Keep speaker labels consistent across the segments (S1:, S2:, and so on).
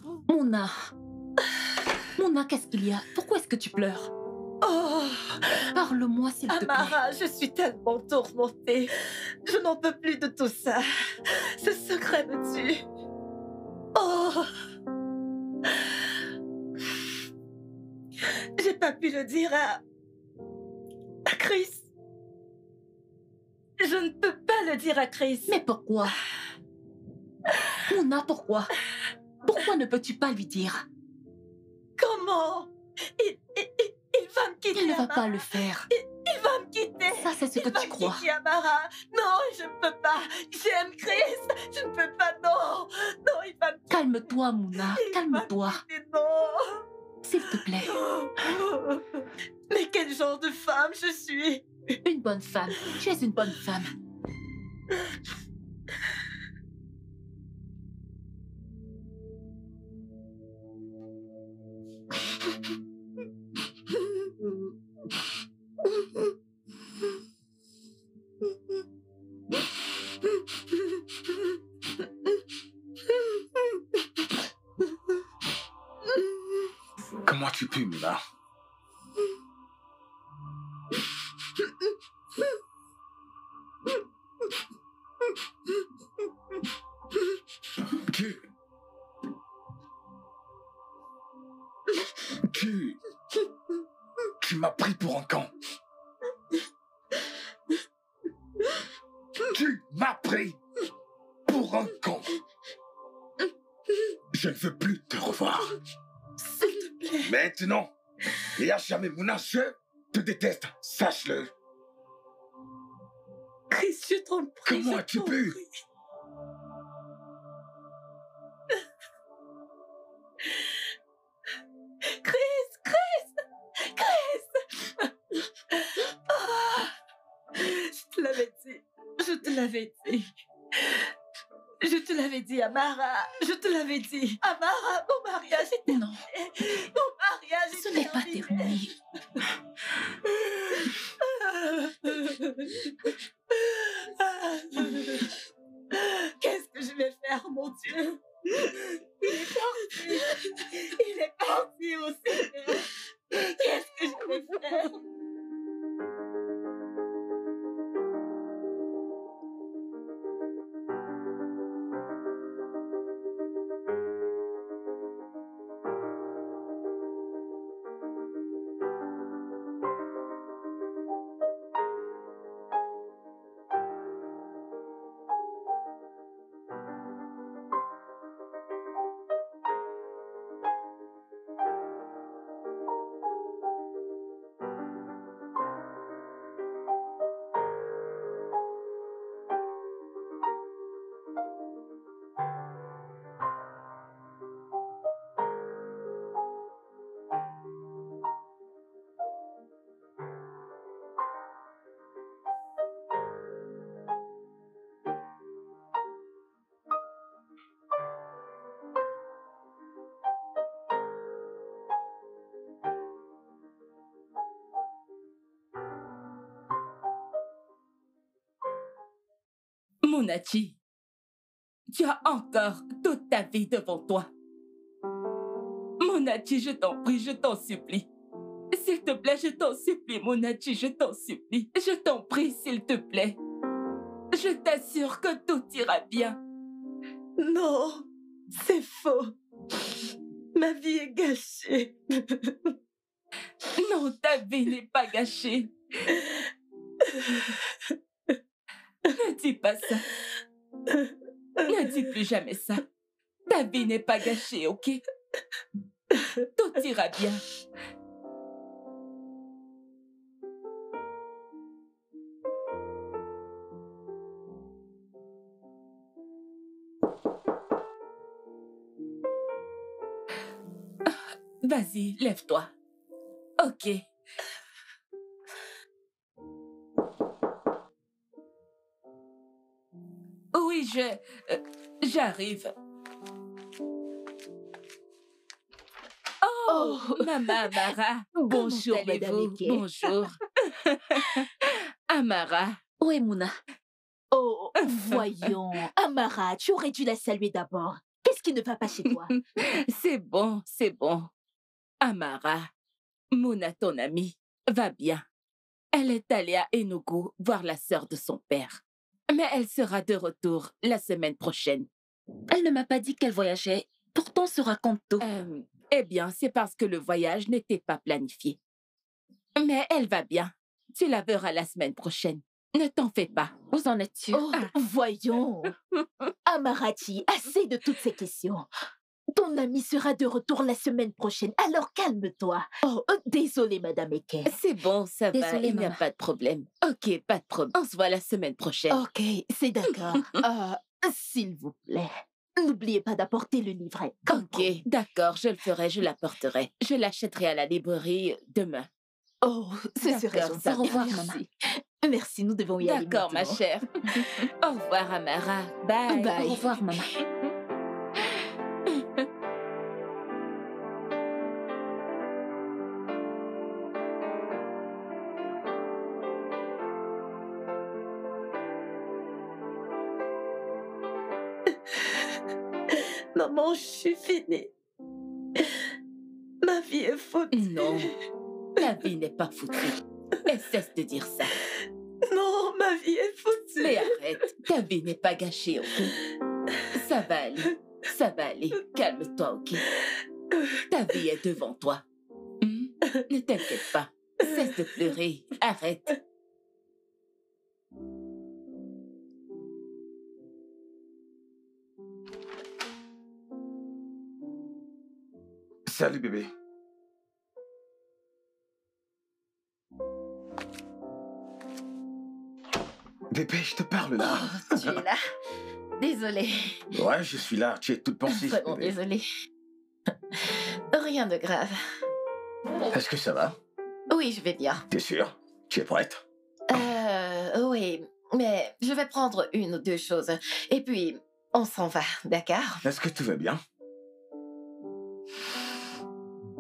S1: Mouna, Mouna, qu'est-ce qu'il y a? Pourquoi est-ce que tu pleures?
S2: Oh,
S1: Parle-moi, s'il te plaît.
S2: Amara, je suis tellement tourmentée. Je n'en peux plus de tout ça. Ce secret me tue. Oh, j'ai pas pu le dire à Chris. Je ne peux pas le dire à Chris.
S1: Mais pourquoi? Mouna, pourquoi? Pourquoi ne peux-tu pas lui dire?
S2: Comment? Il va me quitter.
S1: Il ne va
S2: Amara.
S1: pas le faire.
S2: Il va me quitter.
S1: Ça, c'est ce que tu crois.
S2: Il va me quitter, Amara. Non, je ne peux pas. J'aime Chris. Je ne peux pas. Non. Non, il va me quitter.
S1: Calme-toi, Mouna. Calme-toi.
S2: Non.
S1: S'il te plaît.
S2: Mais quel genre de femme je suis?
S1: Une bonne femme. Tu es une bonne femme.
S3: Comment tu peux, Mouna? Tu m'as pris pour un con. Tu m'as pris pour un con. Je ne veux plus te revoir.
S2: S'il te plaît.
S3: Maintenant et à jamais, Mouna, je te déteste. Sache-le.
S2: Chris, je t'en prie.
S3: Comment as-tu pu?
S2: Je te l'avais dit. Je te l'avais dit. Je te l'avais dit, Amara. Je te l'avais dit. Amara, mon mariage est terminé.
S1: Non.
S2: Mon mariage est
S1: Ce n'est pas terminé.
S2: Qu'est-ce que je vais faire, mon Dieu? Il est parti. Il est parti au Seigneur. Qu'est-ce que je vais faire?
S4: Mounadji, tu as encore toute ta vie devant toi. Mounadji, je t'en prie, je t'en supplie. S'il te plaît, je t'en supplie, Mounadji, je t'en supplie. Je t'en prie, s'il te plaît. Je t'assure que tout ira bien.
S2: Non, c'est faux. Ma vie est gâchée.
S4: Non, ta vie n'est pas gâchée. Ne dis pas ça. Ne dis plus jamais ça. Ta vie n'est pas gâchée, ok? Tout ira bien. Vas-y, lève-toi. Ok. Oui, j'arrive. Oh, Maman Amara.
S5: Bonjour,
S4: Comment
S5: Madame
S4: allez-vous?
S5: Eke.
S4: Bonjour. Amara.
S1: Où est Mouna?
S5: Oh, voyons. Amara, tu aurais dû la saluer d'abord. Qu'est-ce
S2: Qu'est-ce qui ne va pas chez toi?
S4: C'est bon, c'est bon. Amara, Mona, ton amie, va bien. Elle est allée à Enugu voir la sœur de son père. Mais elle sera de retour la semaine prochaine.
S1: Elle ne m'a pas dit qu'elle voyageait. Pourtant, se raconte tout.
S4: Eh bien, c'est parce que le voyage n'était pas planifié. Mais elle va bien. Tu la verras la semaine prochaine. Ne t'en fais pas.
S1: Vous en êtes sûre?
S2: Oh, voyons. Amarachi, assez de toutes ces questions. Ton ami sera de retour la semaine prochaine, alors calme-toi. Oh, désolée, Madame Eke.
S4: C'est bon, ça va,
S1: Désolée,
S4: il n'y a
S1: maman.
S4: pas de problème. Ok, pas de problème. On se voit la semaine prochaine.
S2: Ok, c'est d'accord. S'il vous plaît, n'oubliez pas d'apporter le livret.
S4: Ok, d'accord, je le ferai, je l'apporterai. Je l'achèterai à la librairie demain.
S2: Oh, ce serait
S4: D'accord,
S2: gentil.
S4: ça
S1: Au revoir,
S2: Merci.
S1: maman.
S2: Merci, nous devons y aller
S4: D'accord, ma
S2: maintenant.
S4: chère. Au revoir, Amara. Bye.
S2: Bye.
S1: Au revoir, maman.
S2: Maman, je suis finie. Ma vie est foutue.
S4: Non, la vie n'est pas foutue. Et cesse de dire ça.
S2: Non, ma vie est foutue.
S4: Mais arrête, ta vie n'est pas gâchée, ok? Ça va aller, ça va aller. Calme-toi, ok? Ta vie est devant toi. Ne t'inquiète pas. Cesse de pleurer. Arrête.
S3: Salut bébé. Bébé, je te parle là.
S2: Oh, tu es là. Désolée.
S3: Ouais, je suis là. Tu es toute pensée.
S2: Vraiment
S3: bébé.
S2: désolée. Rien de grave.
S3: Est-ce que ça va?
S2: Oui, je vais bien.
S3: T'es sûre? Tu es prête?
S2: Oui, mais je vais prendre une ou deux choses. Et puis, on s'en va, d'accord?
S3: Est-ce que tout va bien?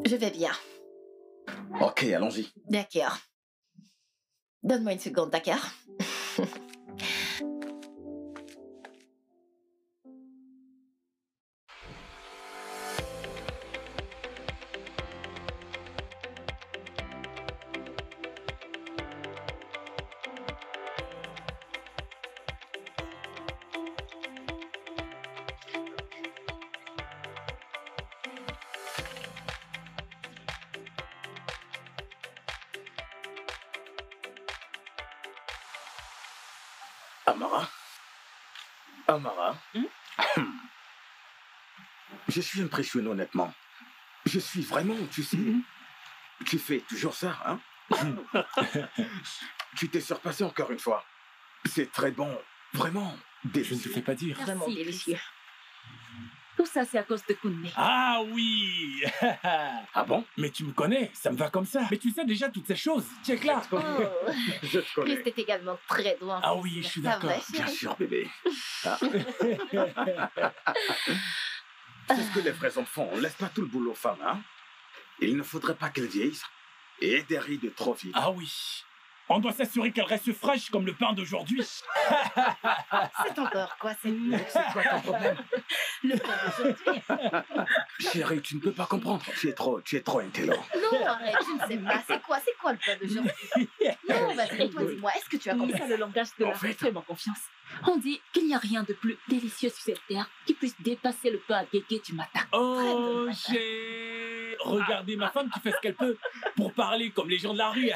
S2: Je vais bien.
S3: Ok, allons-y.
S2: D'accord. Donne-moi une seconde, d'accord?
S3: Amara? Amara? Je suis impressionné, honnêtement. Je suis vraiment, tu sais. Tu fais toujours ça, hein? Tu t'es surpassé encore une fois. C'est très bon. Vraiment
S5: Je ne te
S3: délicieux.
S5: fais pas dire.
S2: Vraiment
S1: Merci,
S2: délicieux.
S1: Tout ça, c'est à cause de Koundé.
S5: Ah oui.
S3: Ah bon?
S5: Mais tu me connais, ça me va comme ça. Mais tu sais déjà toutes ces choses. Check là.
S2: Oh,
S3: Je te connais.
S2: Christ est également très doué en
S5: Ah
S2: cuisine.
S5: oui, je suis
S2: Ça
S5: d'accord.
S2: va,
S3: Bien
S2: chérie?
S3: sûr, bébé. Ah. C'est ce que les vrais enfants font. On laisse pas tout le boulot aux femmes, hein? Il ne faudrait pas qu'elles vieillissent et des rides de trop vite.
S5: Ah oui. On doit s'assurer qu'elle reste fraîche comme le pain d'aujourd'hui.
S2: C'est encore quoi, c'est
S3: C'est quoi ton problème?
S2: le pain d'aujourd'hui?
S3: Chérie, tu ne peux pas comprendre. Tu es trop intelligent.
S2: Non, arrête, je ne sais pas. C'est quoi le pain d'aujourd'hui? Non, vas-y, toi, dis-moi, est-ce que tu as
S1: C'est
S2: compris?
S1: ça le langage de
S3: En
S1: la
S3: fait-
S1: fais-moi confiance. On dit qu'il n'y a rien de plus délicieux sur cette terre qui puisse dépasser le pain à guégué du matin.
S5: Oh, j'ai regardé ma femme qui fait ce qu'elle peut pour parler comme les gens de la rue.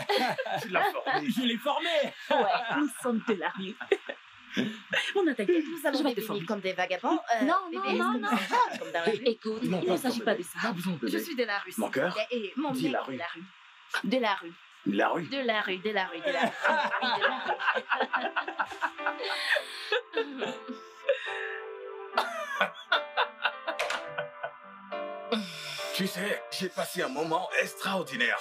S3: Tu l'as formé.
S5: Je l'ai formée.
S1: Ouais, nous sommes de la rue. On a t'inquiète,
S2: Nous
S1: je
S2: allons
S1: vais te
S2: définir
S1: former.
S2: comme des vagabonds.
S1: Non,
S2: bébé,
S1: non,
S2: est-ce que
S1: non,
S2: nous sommes comme dans la rue?
S1: Écoute,
S3: Non,
S1: il ne s'agit pas de ça.
S3: Pas besoin, bébé.
S2: Je suis de la rue.
S3: Mon
S2: s'il
S3: cœur?
S2: vous plaît, et mon
S3: Dis
S2: bien
S3: la
S2: est
S3: rue.
S2: de la rue. De la rue.
S3: La rue.
S2: De la rue, de la rue, de la rue. Oui, de la rue.
S3: Tu sais, j'ai passé un moment extraordinaire.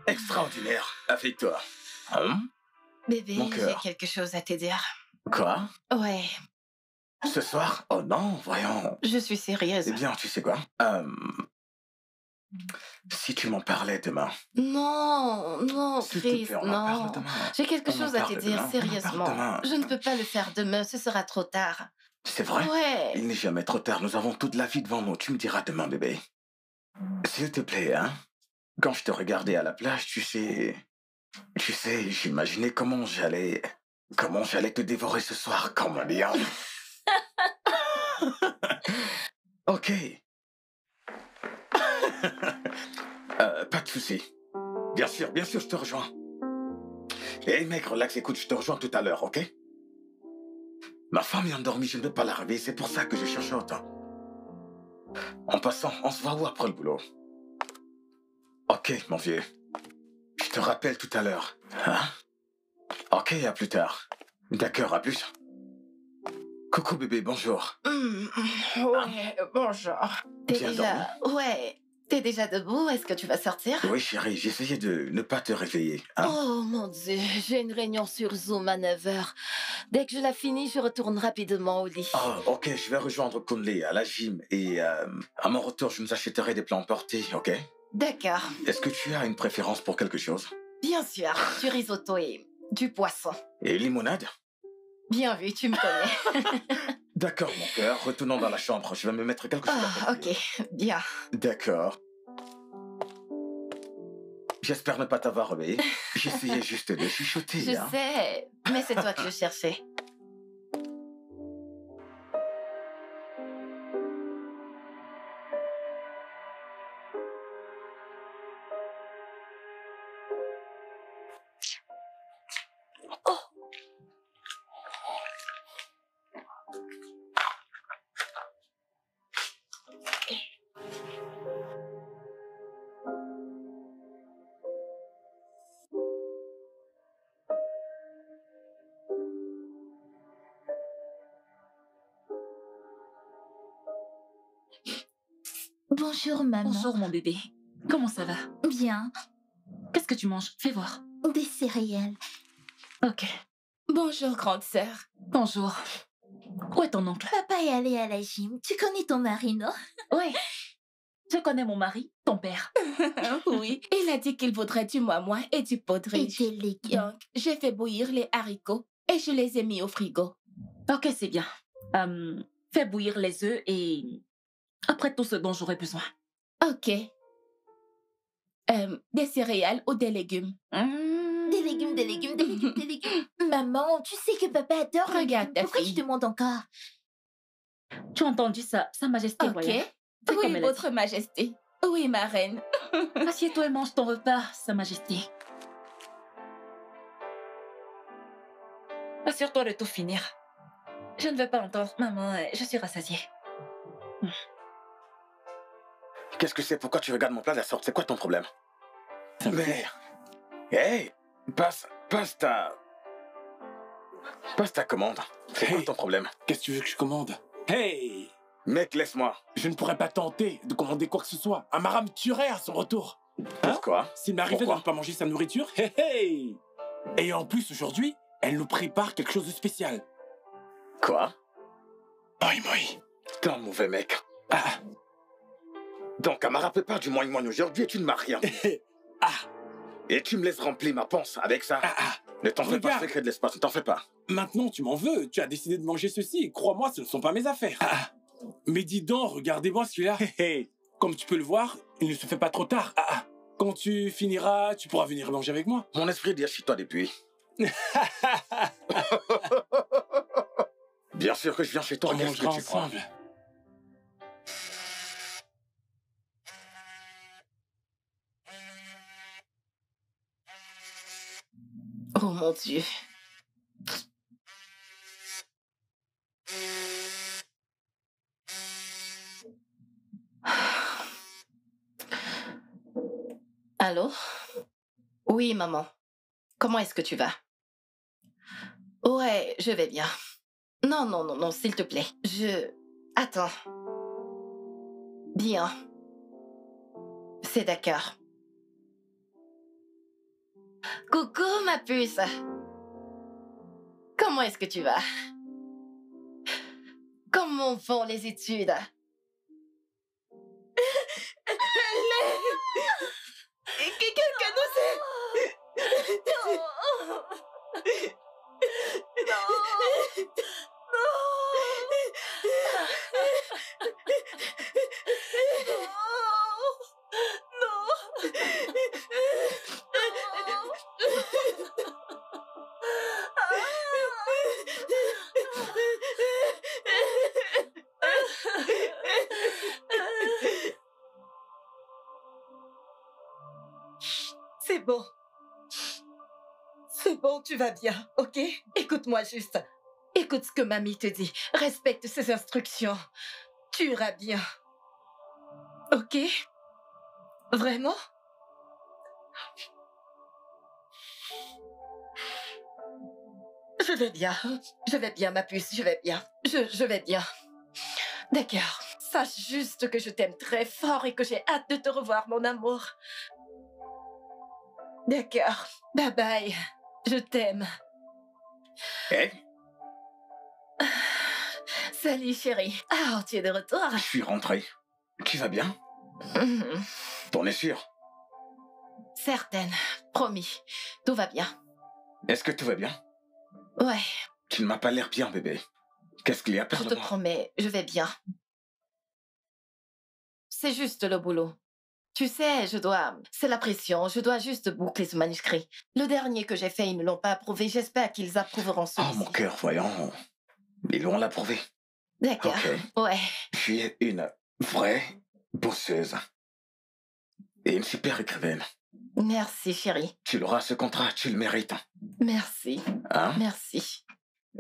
S3: Extraordinaire avec toi. Hein?
S2: Bébé,
S3: Mon
S2: j'ai
S3: cœur.
S2: quelque chose à te dire.
S3: Quoi?
S2: Ouais,
S3: Ce soir? Oh non, voyons.
S2: je suis sérieuse.
S3: Eh bien, tu sais quoi? Si tu m'en parlais demain.
S2: Non, non,
S3: S'il te
S2: Chris,
S3: plaît, on en
S2: non.
S3: parle demain.
S2: J'ai quelque
S3: On en
S2: chose à te
S3: parle
S2: dire,
S3: demain, on en parle
S2: sérieusement.
S3: demain.
S2: Je ne peux pas le faire demain, ce sera trop tard.
S3: C'est vrai?
S4: Ouais.
S3: Il n'est jamais trop tard, nous avons toute la vie devant nous. Tu me diras demain, bébé. S'il te plaît, hein? Quand je te regardais à la plage, tu sais, j'imaginais comment j'allais te dévorer ce soir comme un lion. Ok. Pas de souci. Bien sûr, je te rejoins. Hé mec, relax, écoute, je te rejoins tout à l'heure, ok? Ma femme est endormie, je ne veux pas la réveiller, c'est pour ça que je cherche autant. En passant, on se voit où après le boulot? Ok, mon vieux. Je te rappelle tout à l'heure. Hein? Ok, à plus tard. D'accord, à plus. Coucou bébé, bonjour.
S6: Ouais, bonjour. T'es
S3: Bien
S6: déjà... Ouais. T'es déjà debout? Est-ce que tu vas sortir?
S3: Oui, chérie, j'essayais de ne pas te réveiller. Hein?
S6: Oh mon Dieu, j'ai une réunion sur Zoom à 9h. Dès que je la finis, je retourne rapidement au lit.
S3: Oh, ok, je vais rejoindre Kunle à la gym et à mon retour, je nous achèterai des plats emportés, ok?
S6: D'accord.
S3: Est-ce que tu as une préférence pour quelque chose?
S6: Bien sûr, du risotto et du poisson.
S3: Et limonade?
S6: Bien vu, tu me connais.
S3: D'accord, mon cœur, retournons dans la chambre, je vais me mettre quelque chose à
S6: Ah,
S3: faire.
S6: ok, bien.
S3: D'accord. J'espère ne pas t'avoir réveillé. J'essayais juste de chuchoter.
S6: Je
S3: hein.
S6: sais, mais c'est toi que je cherchais.
S1: Bonjour, maman.
S2: Bonjour, mon bébé. Comment ça va?
S1: Bien.
S2: Qu'est-ce que tu manges? Fais voir.
S1: Des céréales.
S2: Ok.
S4: Bonjour, grande sœur.
S2: Bonjour. Où est ton oncle?
S1: Papa est allé à la gym. Tu connais ton mari, non?
S2: Ouais. Je connais mon mari, ton père.
S4: Oui, il a dit qu'il voudrait du moi et du pot de
S1: Et
S4: riche.
S1: des légumes.
S4: Donc, j'ai fait bouillir les haricots et je les ai mis au frigo.
S2: Ok, c'est bien. Fais bouillir les œufs et après tout ce dont j'aurai besoin.
S4: Ok. Des céréales ou des légumes?
S1: Des légumes, des légumes, des légumes, des légumes. Maman, tu sais que papa adore les
S4: Regarde
S1: légumes.
S4: ta
S1: Pourquoi
S4: fille.
S1: tu demandes encore?
S2: Tu as entendu ça, Sa Majesté
S4: Ok.
S2: royale? Fais
S4: Oui,
S2: comme elle a
S4: votre majesté. Oui, ma reine.
S2: dit. Assieds-toi et mange ton repas, Sa Majesté. Assure-toi de tout finir. Je ne veux pas entendre maman, je suis rassasiée.
S3: Qu'est-ce que c'est? Pourquoi tu regardes mon plat de la sorte? C'est quoi ton problème? Mais... Hey! Passe ta commande. C'est quoi
S5: Hey.
S3: ton problème?
S5: Qu'est-ce que tu veux que je commande? Hey!
S3: Mec, laisse-moi.
S5: Je ne pourrais pas tenter de commander quoi que ce soit. Amara me tuerait à son retour.
S3: Pourquoi?
S5: S'il m'arrivait de
S3: Pourquoi
S5: ne pas manger sa nourriture, hey, hey! Et en plus, aujourd'hui, elle nous prépare quelque chose de spécial.
S3: Quoi?
S5: Moi, moi.
S3: T'es un mauvais mec.
S5: Ah,
S3: Donc, Amara prépare du moine aujourd'hui et tu ne m'as rien.
S5: ah,
S3: Et tu me laisses remplir ma panse avec ça.
S5: ah, ah.
S3: Ne t'en fais pas,
S5: Regarde.
S3: secret de l'espace, ne t'en fais pas.
S5: Maintenant, tu m'en veux. Tu as décidé de manger ceci. Crois-moi, ce ne sont pas mes affaires. Ah, ah. Mais dis donc, regardez-moi celui-là. Hey, hey. Comme tu peux le voir, il ne se fait pas trop tard. Ah, ah. Quand tu finiras, tu pourras venir manger avec moi.
S3: Mon esprit est chez toi depuis. Bien sûr que je viens chez toi.
S5: On
S3: Qu'est-ce que
S5: mangera
S3: tu crois?
S5: ensemble.
S6: Oh mon Dieu. Allô? Oui, maman. Comment est-ce que tu vas? Ouais, je vais bien. Non, non, non, non, s'il te plaît. Attends. Bien. C'est d'accord. Coucou, ma puce. Comment est-ce que tu vas? Comment vont les études? Quelqu'un nous aide!
S2: C'est bon. C'est bon, tu vas bien, ok? Écoute-moi juste. Écoute ce que mamie te dit. Respecte ses instructions. Tu iras bien. Ok? Vraiment? Je vais bien. Je vais bien, ma puce. Je vais bien. Je vais bien. D'accord. Sache juste que je t'aime très fort et que j'ai hâte de te revoir, mon amour. D'accord. Bye bye. Je t'aime.
S3: Hé,
S2: Salut, chérie. Ah, tu es de retour?
S3: je suis rentré. Tu vas bien?
S2: Mhm.
S3: T'en es sûr?
S2: Certaine. Promis. Tout va bien.
S3: Est-ce que tout va bien?
S2: Ouais,
S3: Tu ne m'as pas l'air bien, bébé. Qu'est-ce qu'il y a?
S2: je te
S3: Parle-moi.
S2: promets, je vais bien. C'est juste le boulot. Tu sais, c'est la pression, je dois juste boucler ce manuscrit. Le dernier que j'ai fait, ils ne l'ont pas approuvé. J'espère qu'ils approuveront
S3: Oh,
S2: celui-ci.
S3: mon cœur, voyons. Ils vont l'approuver.
S2: D'accord.
S3: Ok.
S2: Ouais.
S3: Tu es une vraie bosseuse. Et une super écrivaine.
S2: Merci, chérie.
S3: Tu l'auras, ce contrat, tu le mérites.
S2: Merci.
S3: Hein?
S2: Merci.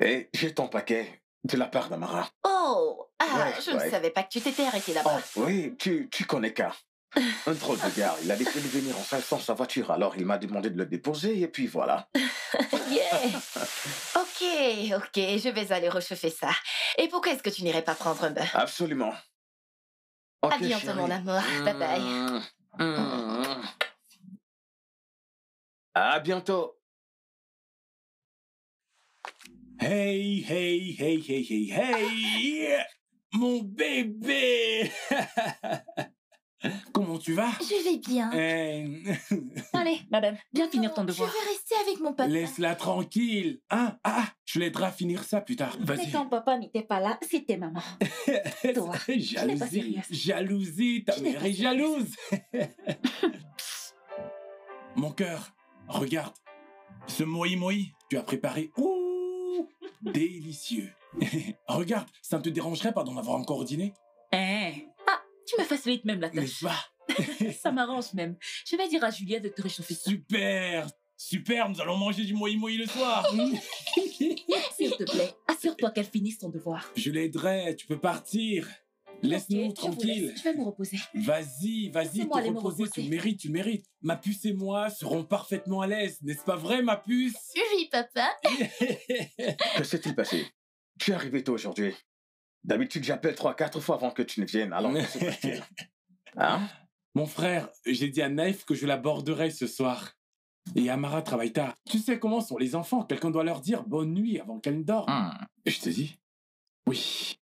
S3: Et j'ai ton paquet de la part d'Amara.
S2: Oh,
S3: Ouais,
S2: je ne
S3: ouais.
S2: savais pas que tu t'étais arrêté là-bas.
S3: Oh, oui, tu connais K. Un drôle de gars. Il a décidé de venir en salle sans sa voiture. Alors, il m'a demandé de le déposer et puis voilà.
S2: Yeah. Ok, je vais aller réchauffer ça. Et pourquoi est-ce que tu n'irais pas prendre un bain?
S3: Absolument. Ok,
S2: À bientôt,
S3: chérie.
S2: mon amour. Bye bye.
S3: À bientôt.
S5: Hey, hey, hey, hey, hey, hey! Mon bébé! Comment tu vas?
S1: Je vais bien. Allez, madame, viens finir ton
S6: Je
S1: devoir.
S6: vais rester avec mon papa.
S5: Laisse-la tranquille. Hein? Je l'aiderai à finir ça plus tard.
S1: Mais
S5: Vas-y.
S1: quand papa n'était pas là, c'était maman. Toi, tu n'es pas
S5: Jalousie.
S1: sérieuse.
S5: Jalousie. Ta
S1: Tu n'es
S5: mère
S1: pas
S5: est jalouse. Mon cœur, regarde. Ce moi, tu as préparé. Ouh, délicieux. Regarde, ça ne te dérangerait pas d'en avoir encore dîné?
S1: Hein? Ah, tu me facilites même la
S5: N'est-ce
S1: tâche.
S5: pas?
S1: Ça m'arrange même. Je vais dire à Julia de te réchauffer ça.
S5: Super. Super, nous allons manger du moi le soir.
S1: S'il te plaît, assure-toi qu'elle finisse son devoir.
S5: Je l'aiderai, tu peux partir. Laisse-nous
S1: Ok, je vous
S5: tranquille.
S1: laisse. Je vais me reposer.
S5: Vas-y,
S1: Laissez-moi aller
S5: te
S1: me
S5: reposer,
S1: reposer.
S5: tu le mérites. Ma puce et moi serons parfaitement à l'aise, n'est-ce pas vrai, ma puce?
S6: Oui, papa.
S3: Que s'est-il passé? Tu es arrivé tôt aujourd'hui. D'habitude, j'appelle 3-4 fois avant que tu ne viennes. Alors, que se passe-t-il? Hein?
S5: Mon frère, j'ai dit à Naïf que je l'aborderai ce soir. Et Amara travaille tard. Tu sais comment sont les enfants, quelqu'un doit leur dire bonne nuit avant qu'elles ne dorment. Je te dis? Oui.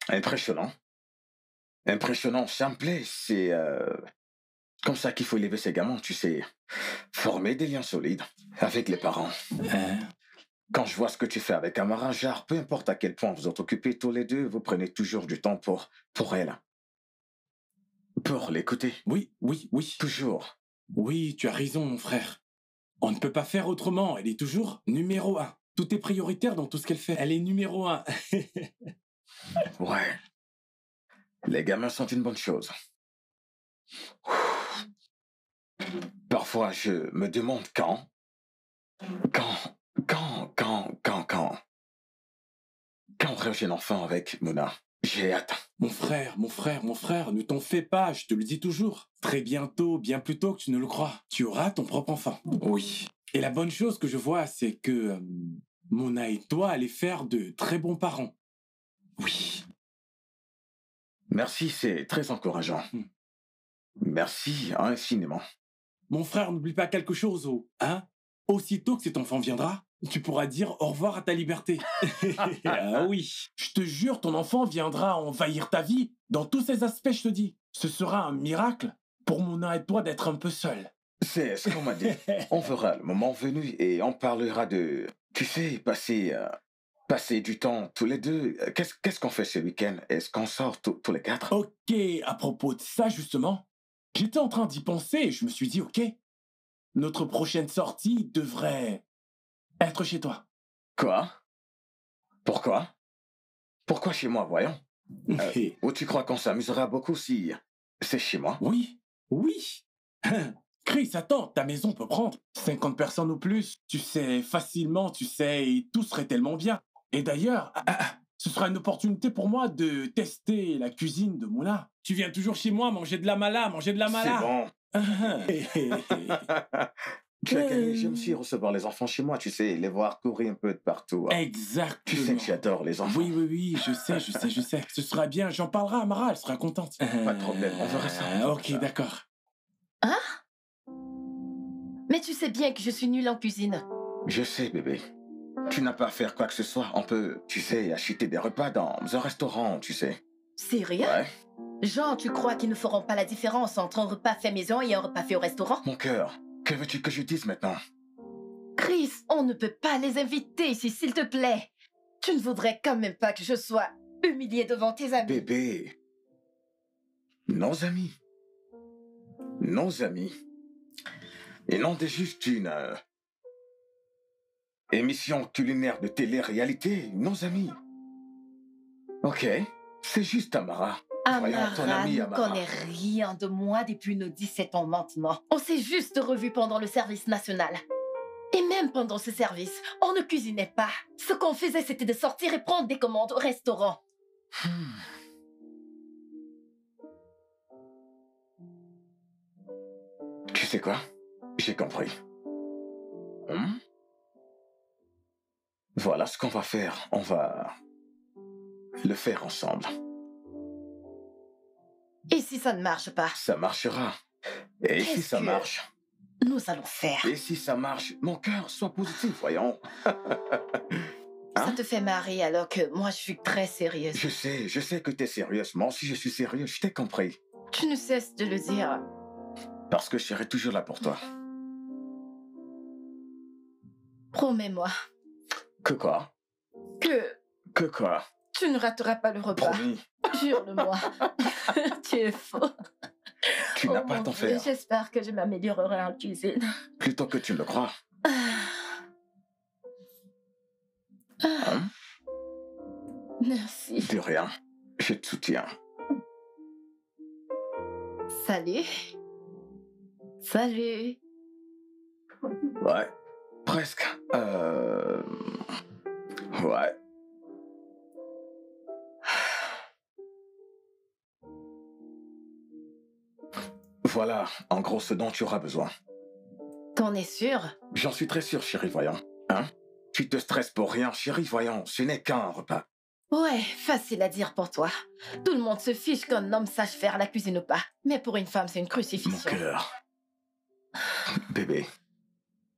S3: Impressionnant. Impressionnant, ça me plaît. C'est comme ça qu'il faut élever ses gamins, tu sais. Former des liens solides avec les parents.
S5: Hein?
S3: Quand je vois ce que tu fais avec Amara, genre, peu importe à quel point vous êtes occupés tous les deux, vous prenez toujours du temps pour elle. Pour l'écouter.
S5: Oui.
S3: Toujours.
S5: Oui, tu as raison, mon frère. On ne peut pas faire autrement. Elle est toujours numéro 1. Tout est prioritaire dans tout ce qu'elle fait. Elle est numéro 1.
S3: Ouais. Les gamins sont une bonne chose. Parfois, je me demande quand aurais-je un enfant avec Mona? J'ai hâte.
S5: Mon frère, ne t'en fais pas, je te le dis toujours. Très bientôt, bien plus tôt que tu ne le crois, tu auras ton propre enfant. Oui. Et la bonne chose que je vois, c'est que Mona et toi allez faire de très bons parents. Oui.
S3: Merci, c'est très encourageant. Merci infiniment.
S5: Mon frère, n'oublie pas quelque chose, hein? Aussitôt que cet enfant viendra, tu pourras dire au revoir à ta liberté. Ah oui. Je te jure, ton enfant viendra envahir ta vie dans tous ses aspects, je te dis. Ce sera un miracle pour Mona et toi d'être un peu seuls.
S3: C'est ce qu'on m'a dit. On verra le moment venu et on parlera de... Tu sais, passer du temps tous les deux. Qu'est-ce qu'on fait ce week-end? Est-ce qu'on sort tous les 4?
S5: Ok, à propos de ça, justement, j'étais en train d'y penser et je me suis dit, ok, notre prochaine sortie devrait être chez toi.
S3: Quoi? Pourquoi? Pourquoi chez moi, voyons? Ou tu crois qu'on s'amusera beaucoup si c'est chez moi?
S5: Oui. Chris, attends, ta maison peut prendre 50 personnes ou plus. Tu sais, facilement, tu sais, et tout serait tellement bien. Et d'ailleurs, ce sera une opportunité pour moi de tester la cuisine de Mouna. Tu viens toujours chez moi manger de la mala, manger de la
S3: C'est
S5: mala.
S3: bon. Tu as gagné, j'aime aussi recevoir les enfants chez moi, tu sais, les voir courir un peu de partout. Hein.
S5: Exactement.
S3: Tu sais que j'adore les enfants.
S5: Oui, je sais. Ce sera bien, j'en parlerai à Mara, elle sera contente.
S3: Pas de problème, on verra ça.
S5: Ok, d'accord.
S2: Hein? Mais tu sais bien que je suis nulle en cuisine.
S3: Je sais, bébé. Tu n'as pas à faire quoi que ce soit. On peut, tu sais, acheter des repas dans un restaurant, tu sais.
S2: Sérieux?
S3: Ouais.
S2: Jean, tu crois qu'ils ne feront pas la différence entre un repas fait maison et un repas fait au restaurant?
S3: Mon cœur, que veux-tu que je dise maintenant?
S2: Chris, on ne peut pas les inviter ici, s'il te plaît. Tu ne voudrais quand même pas que je sois humiliée devant tes amis.
S3: Bébé. Nos amis. Nos amis. Et non de juste une émission culinaire de télé-réalité. Nos amis. Ok, c'est juste Tamara. Voyons, ton
S2: Amara
S3: ami
S2: ne
S3: Amara.
S2: connaît rien de moi depuis nos 17 ans maintenant. On s'est juste revus pendant le service national. Et même pendant ce service, on ne cuisinait pas. Ce qu'on faisait, c'était de sortir et prendre des commandes au restaurant.
S3: Tu sais quoi? J'ai compris. Voilà ce qu'on va faire. On va le faire ensemble.
S2: Et si ça ne marche pas,
S3: Ça marchera. Et si
S2: Qu'est-ce
S3: ça
S2: que-
S3: marche?
S2: nous allons faire.
S3: Et si ça marche? Mon cœur, sois positif, voyons.
S2: Ça te fait marrer alors que moi, je suis très sérieuse.
S3: Je sais que t'es sérieuse. Moi aussi, je suis sérieux. Je t'ai compris.
S2: Tu ne cesses de le dire.
S3: Parce que je serai toujours là pour toi.
S2: Promets-moi
S3: Que quoi?
S2: que
S3: Quoi?
S2: tu ne rateras pas le repas.
S3: Promis.
S2: Jure-le-moi. Tu es faux.
S3: Tu n'as
S2: Oh
S3: pas à
S2: mon
S3: t'en
S2: Dieu,
S3: faire.
S2: j'espère que je m'améliorerai en cuisine.
S3: Plutôt que tu ne le crois. Hein?
S2: Merci.
S3: De rien. Je te soutiens.
S2: Salut. Salut.
S3: Ouais. Presque. Ouais. Voilà, en gros, ce dont tu auras besoin.
S2: T'en es sûr?
S3: J'en suis très sûr, chérie, voyons. Hein? Tu te stresses pour rien, chérie, voyons. Ce n'est qu'un repas.
S2: Ouais, facile à dire pour toi. Tout le monde se fiche qu'un homme sache faire la cuisine ou pas. Mais pour une femme, c'est une
S3: Mon
S2: crucifixion.
S3: cœur. Bébé.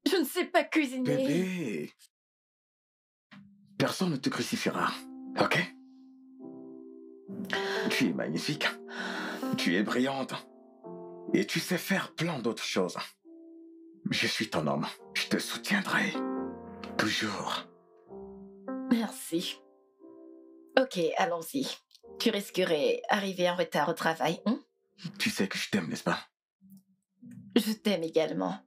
S2: Je ne sais pas cuisiner.
S3: Bébé. Personne ne te crucifiera. Ok? Tu es magnifique. Tu es brillante. Et tu sais faire plein d'autres choses. Je suis ton homme. Je te soutiendrai. Toujours.
S2: Merci. Ok, allons-y. Tu risquerais arriver en retard au travail, hein?
S3: Tu sais que je t'aime, n'est-ce pas?
S2: Je t'aime également.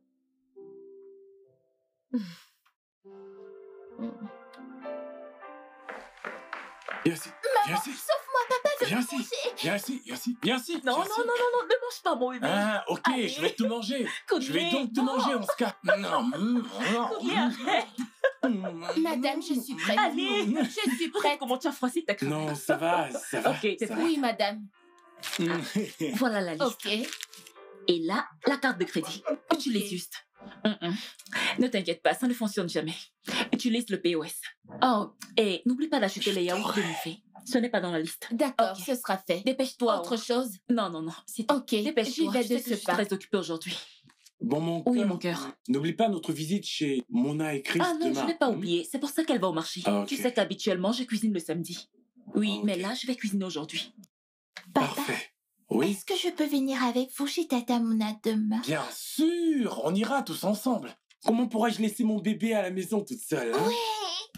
S5: Viens ici. Viens ici.
S6: Sauve-moi, papa, je
S5: Viens
S6: veux
S5: ici.
S6: manger.
S5: Viens ici. Viens ici. Viens ici.
S1: Non,
S5: Viens
S1: non,
S5: ici.
S1: non, non, ne mange pas mon bébé.
S5: Ah, ok,
S1: Allez.
S5: je vais tout manger. Je vais
S1: Collier,
S5: donc te
S1: non.
S5: manger, on se capte. Non.
S1: Collier, arrête.
S6: Madame, je suis prête.
S1: Allez.
S6: Je suis prête.
S1: Comment tu as froissé ta crème?
S5: Non, ça va, ça va.
S1: Ok, t'es
S5: ça
S1: prêt.
S6: Oui, madame.
S5: va.
S1: Voilà la liste.
S6: Ok.
S1: Et là, la carte de crédit. Utilise juste. Ne t'inquiète pas, ça ne fonctionne jamais. Utilise le POS. Oh, et n'oublie pas d'acheter les yaourts demi-faits. Ce n'est pas dans la liste.
S6: D'accord,
S1: Ok.
S6: ce sera fait.
S1: Dépêche-toi.
S6: Autre chose?
S1: Non, non, non. C'est tout.
S6: Ok,
S1: Dépêche-toi.
S6: j'y vais
S1: Je sais
S6: de
S1: que
S6: ce
S1: je suis
S6: pas.
S1: très occupée aujourd'hui.
S5: Bon, mon
S1: Oui,
S5: cœur.
S1: mon cœur.
S5: N'oublie pas notre visite chez Mona et Chris
S1: Ah non,
S5: demain.
S1: je n'ai pas oublié. C'est pour ça qu'elle va au marché.
S5: Ah, ok.
S1: Tu sais qu'habituellement, je cuisine le samedi. Oui,
S5: Ok.
S1: mais là, je vais cuisiner aujourd'hui.
S6: Papa,
S5: Parfait. Oui,
S6: est-ce que je peux venir avec vous chez Tata Mouna demain?
S5: bien sûr. On ira tous ensemble. Comment pourrais-je laisser mon bébé à la maison toute seule, hein?
S6: Ouais,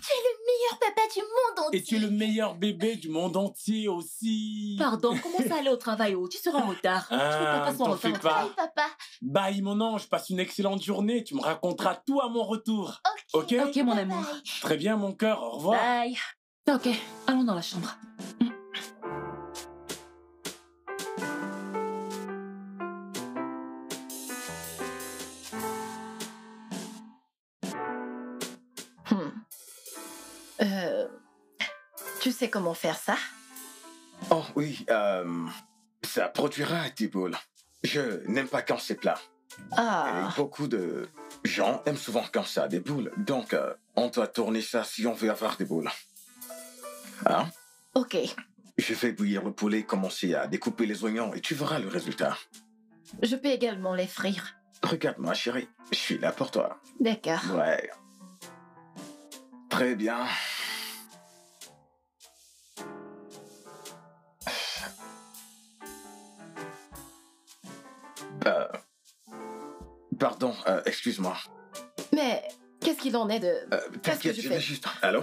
S6: tu es le meilleur papa du monde entier.
S5: Et tu es le meilleur bébé du monde entier aussi.
S1: Pardon, comment ça allait au travail? Oh, tu seras en retard. Je ne peux
S5: Ah,
S1: pas passer en
S5: t'en
S1: retard.
S5: fais pas.
S6: Bye, papa.
S5: Bye, mon ange. Passe une excellente journée. Tu me raconteras tout à mon retour. Ok?
S1: Ok, mon
S6: Bye
S1: amour.
S6: bye.
S5: Très bien, mon cœur. Au revoir.
S1: Bye. Ok, allons dans la chambre.
S2: Tu sais comment faire ça?
S3: Oh oui, ça produira des boules. Je n'aime pas quand c'est plat.
S2: Ah,
S3: Et beaucoup de gens aiment souvent quand ça a des boules. Donc, on doit tourner ça si on veut avoir des boules. Hein?
S2: ok.
S3: Je vais bouillir le poulet, commencer à découper les oignons et tu verras le résultat.
S2: Je peux également les frire.
S3: Regarde-moi, chérie. Je suis là pour toi.
S2: D'accord.
S3: Ouais. Très bien. Euh, Pardon, excuse-moi.
S2: Mais qu'est-ce qu'il en est de... Qu'est-ce que
S3: T'inquiète,
S2: je
S3: je
S2: fais?
S3: vais juste... Allô?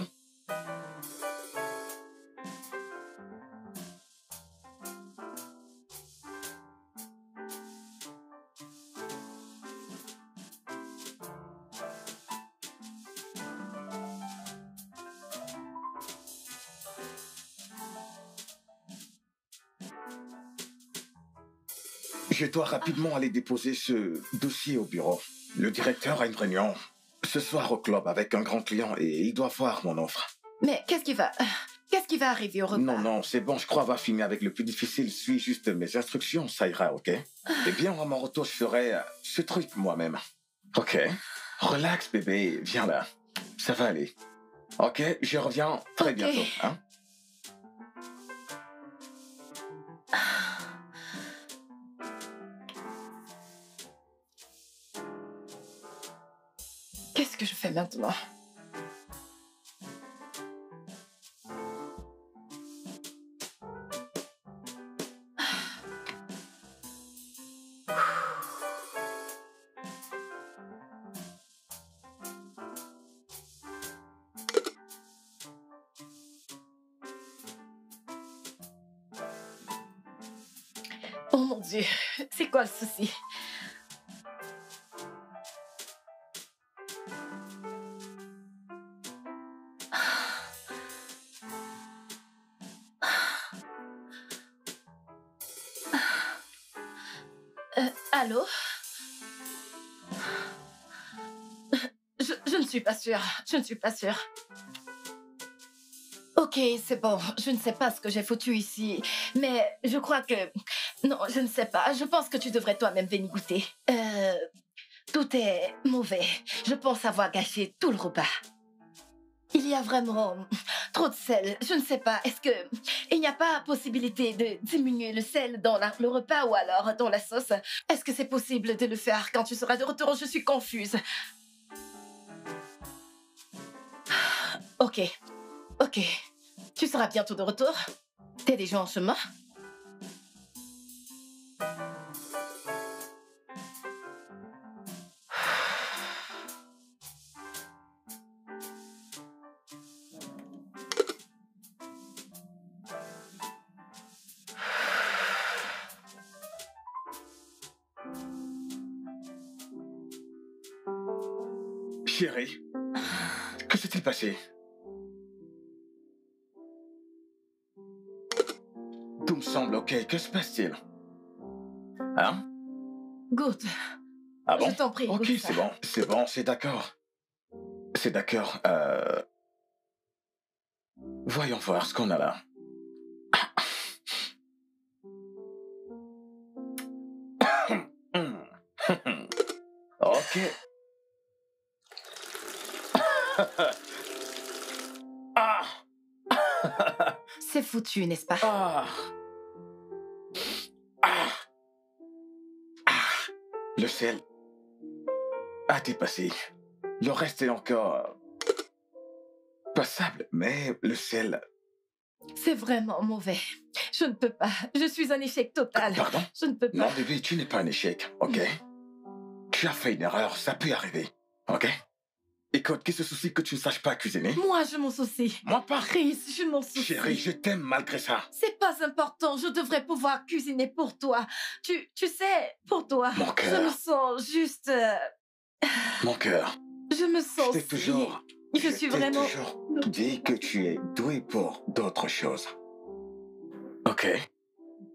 S3: Je dois rapidement aller déposer ce dossier au bureau. Le directeur a une réunion ce soir au club avec un grand client et il doit voir mon offre.
S2: Mais qu'est-ce qui va... Qu'est-ce qui va arriver au repas?
S3: Non, non, c'est bon, je crois qu'on va finir avec le plus difficile. Suis juste mes instructions, ça ira, ok? Eh bien, à mon retour, je ferai ce truc moi-même. Ok? Relax, bébé, viens là. Ça va aller. Ok, je reviens très
S2: Ok.
S3: bientôt, hein?
S2: Qu'est-ce que je fais maintenant? Oh mon Dieu, c'est quoi le souci? Allô? Je ne suis pas sûre. Je ne suis pas sûre. Ok, c'est bon. Je ne sais pas ce que j'ai foutu ici. Mais je crois que... Non, je ne sais pas. Je pense que tu devrais toi-même venir goûter. Tout est mauvais. Je pense avoir gâché tout le repas. Il y a vraiment trop de sel. Je ne sais pas. Est-ce que il n'y a pas possibilité de diminuer le sel dans le repas ou alors dans la sauce? Est-ce que c'est possible de le faire quand tu seras de retour? Je suis confuse. Ok. Ok. Tu seras bientôt de retour? T'es déjà en chemin?
S3: Chérie, que s'est-il passé? Tout me semble ok. Que se passe-t-il? Hein?
S2: Goûte.
S3: Ah bon?
S2: Je t'en prie,
S3: Ok,
S2: goûte ça.
S3: c'est bon, c'est d'accord. C'est d'accord. Voyons voir ce qu'on a là. Ok. Ah!
S2: C'est foutu, n'est-ce pas?
S3: Ah! Ah! Ah! Le sel a dépassé. Le reste est encore passable, mais le sel...
S2: C'est vraiment mauvais. Je ne peux pas. Je suis un échec total.
S3: Pardon?
S2: Je ne peux pas.
S3: Non, bébé, tu n'es pas un échec, ok? Tu as fait une erreur, ça peut arriver, ok? Écoute, qu'est-ce que souci que tu ne saches pas cuisiner?
S2: Moi, je m'en soucie.
S3: Moi pas.
S2: Chris, je m'en soucie.
S3: Chérie, je t'aime malgré ça.
S2: C'est pas important. Je devrais pouvoir cuisiner pour toi. Tu sais, pour toi.
S3: Mon
S2: Je
S3: cœur.
S2: me sens juste...
S3: Mon cœur,
S2: je me
S3: je
S2: sens...
S3: t'ai toujours...
S2: Je suis vraiment...
S3: toujours dit que tu es doué pour d'autres choses. Ok?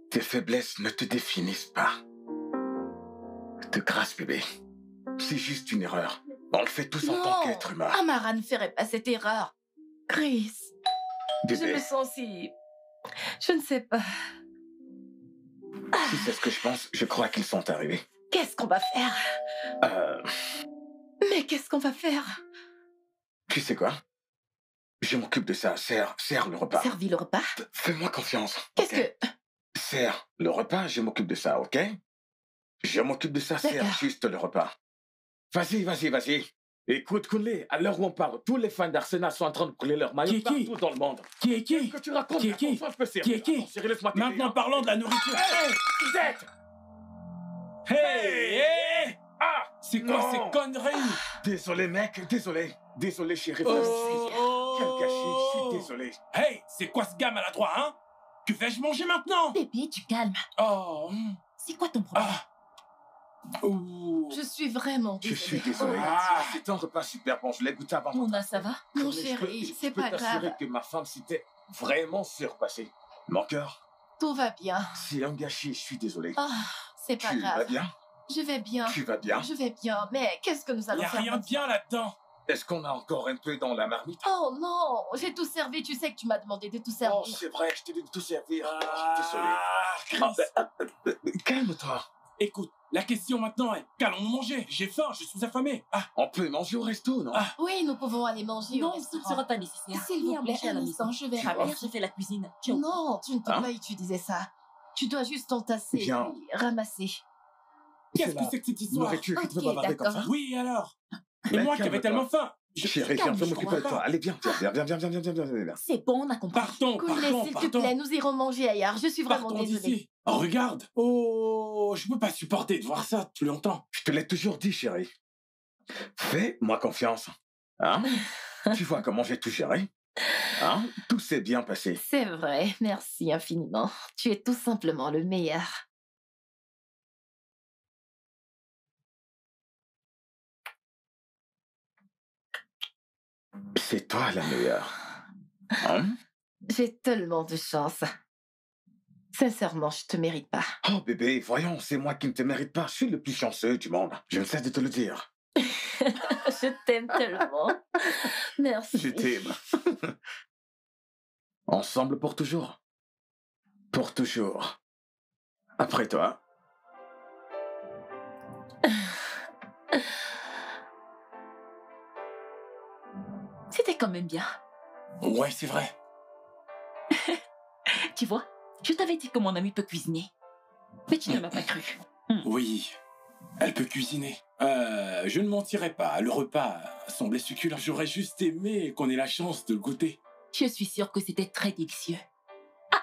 S3: Tes faiblesses ne te définissent pas. De grâce, bébé. C'est juste une erreur. On le fait tous en tant
S2: Non,
S3: qu'être humain.
S2: Amara ne ferait pas cette erreur. Chris, je
S3: Bébé,
S2: me sens si... Je ne sais pas.
S3: si c'est ce que je pense, je crois qu'ils sont arrivés.
S2: Qu'est-ce qu'on va faire? Mais qu'est-ce qu'on va faire?
S3: Tu sais quoi? Je m'occupe de ça. Serre le repas.
S2: Servi le repas?
S3: Fais-moi confiance.
S2: Qu'est-ce
S3: ok?
S2: que...
S3: Serre le repas, je m'occupe de ça, ok? Je m'occupe de ça, serre
S2: D'accord.
S3: juste le repas. Vas-y. Écoute, Kunle, à l'heure où on parle, tous les fans d'Arsenal sont en train de couler leur maillot
S5: Qui
S3: partout dans le monde.
S5: Qui est qui?
S3: Que tu racontes?
S5: Qui est qui?
S3: Enfin, je peux servir.
S5: Qui est qui?
S3: Attends, chérie, laisse-moi t'aider,
S5: Maintenant,
S3: hein.
S5: parlons de la nourriture.
S3: Hey, Suzette!
S5: Hey, hey!
S3: Ah!
S5: C'est quoi
S3: Non.
S5: ces conneries?
S3: Désolé, mec, désolé. Désolé, chérie.
S5: Oh,
S3: Quel gâchis, je suis désolé.
S5: Hey, c'est quoi ce gars maladroit, hein? Que vais-je manger maintenant?
S1: Bébé, tu calmes.
S5: Oh,
S1: C'est quoi ton problème?
S5: ah. Ouh.
S2: Je suis vraiment
S3: Je suis
S2: désolée.
S3: désolé.
S5: Ah.
S3: C'est un repas super bon, je l'ai goûté avant.
S1: Mona, ça va?
S2: Mon
S3: Mais je
S2: chéri,
S3: peux-
S2: c'est
S3: Je peux
S2: pas
S3: t'assurer
S2: grave.
S3: que ma femme s'était vraiment surpassée. Mon cœur,
S2: Tout va bien.
S3: c'est un gâchis, je suis désolé.
S2: Ah, c'est pas
S3: Tu vas
S2: grave.
S3: bien?
S2: Je vais bien.
S3: Tu vas bien?
S2: Je vais bien. Mais qu'est-ce que nous
S5: Il
S2: allons
S5: n'y a
S2: faire
S5: rien de
S2: maintenant?
S5: bien là-dedans.
S3: Est-ce qu'on a encore un peu dans la marmite?
S2: Oh non, j'ai tout servi. Tu sais que tu m'as demandé de tout servir.
S3: Oh, c'est vrai, je t'ai dit de tout servir.
S5: Ah,
S3: Désolé.
S5: Chris.
S3: Calme-toi.
S5: Écoute, la question maintenant est, qu'allons-nous manger? J'ai faim, je suis affamé. Ah,
S3: On peut manger au resto, non?
S5: Ah.
S2: Oui, nous pouvons aller manger au
S1: Non, ce ne
S2: restaurant.
S1: sera pas nécessaire.
S2: S'il vous
S1: Viens
S2: plaît,
S1: manger à
S2: un
S1: la
S2: instant,
S1: maison.
S2: je vais
S3: Tu
S1: Ta
S3: vois.
S1: mère, j'ai fait la cuisine. Ciao.
S2: Non, tu ne peux
S3: Hein?
S2: pas utiliser ça. Tu dois juste t'entasser
S3: Viens.
S2: et ramasser.
S5: qu'est-ce que c'est que cette histoire?
S3: Nourriture qui te
S2: Ok,
S3: fait bavarder comme
S2: d'accord.
S3: ça?
S5: Oui, alors? Et
S3: Mais
S5: moi qui avais
S3: calme-toi.
S5: tellement faim.
S3: Chérie, viens,
S1: calme,
S3: je vais
S1: je
S3: m'occuper de
S1: comprends
S3: toi.
S1: pas.
S3: Allez, viens, viens.
S1: C'est bon, on a compris.
S5: Partons,
S2: Cool,
S5: partons,
S2: s'il te
S5: partons.
S2: plaît, nous irons manger ailleurs. Je suis vraiment
S5: Partons
S2: désolée.
S5: d'ici. Oh, regarde. Oh, je peux pas supporter de voir ça plus longtemps.
S3: Je te l'ai toujours dit, chérie. Fais-moi confiance. Hein? Tu vois comment j'ai tout géré? Hein? Tout s'est bien passé.
S2: C'est vrai, merci infiniment. Tu es tout simplement le meilleur.
S3: C'est toi la meilleure. Hein?
S2: J'ai tellement de chance. Sincèrement, je te mérite pas.
S3: Oh bébé, voyons, c'est moi qui ne te mérite pas. Je suis le plus chanceux du monde. Je ne cesse de te le dire.
S2: Je t'aime tellement. Merci.
S3: Je t'aime. Ensemble pour toujours. Pour toujours. Après toi.
S1: C'était quand même bien.
S5: Ouais, c'est vrai.
S1: Tu vois, je t'avais dit que mon ami peut cuisiner. Mais tu ne m'as pas cru.
S5: Oui, elle peut cuisiner. Je ne mentirais pas, le repas semblait succulent. J'aurais juste aimé qu'on ait la chance de le goûter.
S1: Je suis sûre que c'était très délicieux. Ah,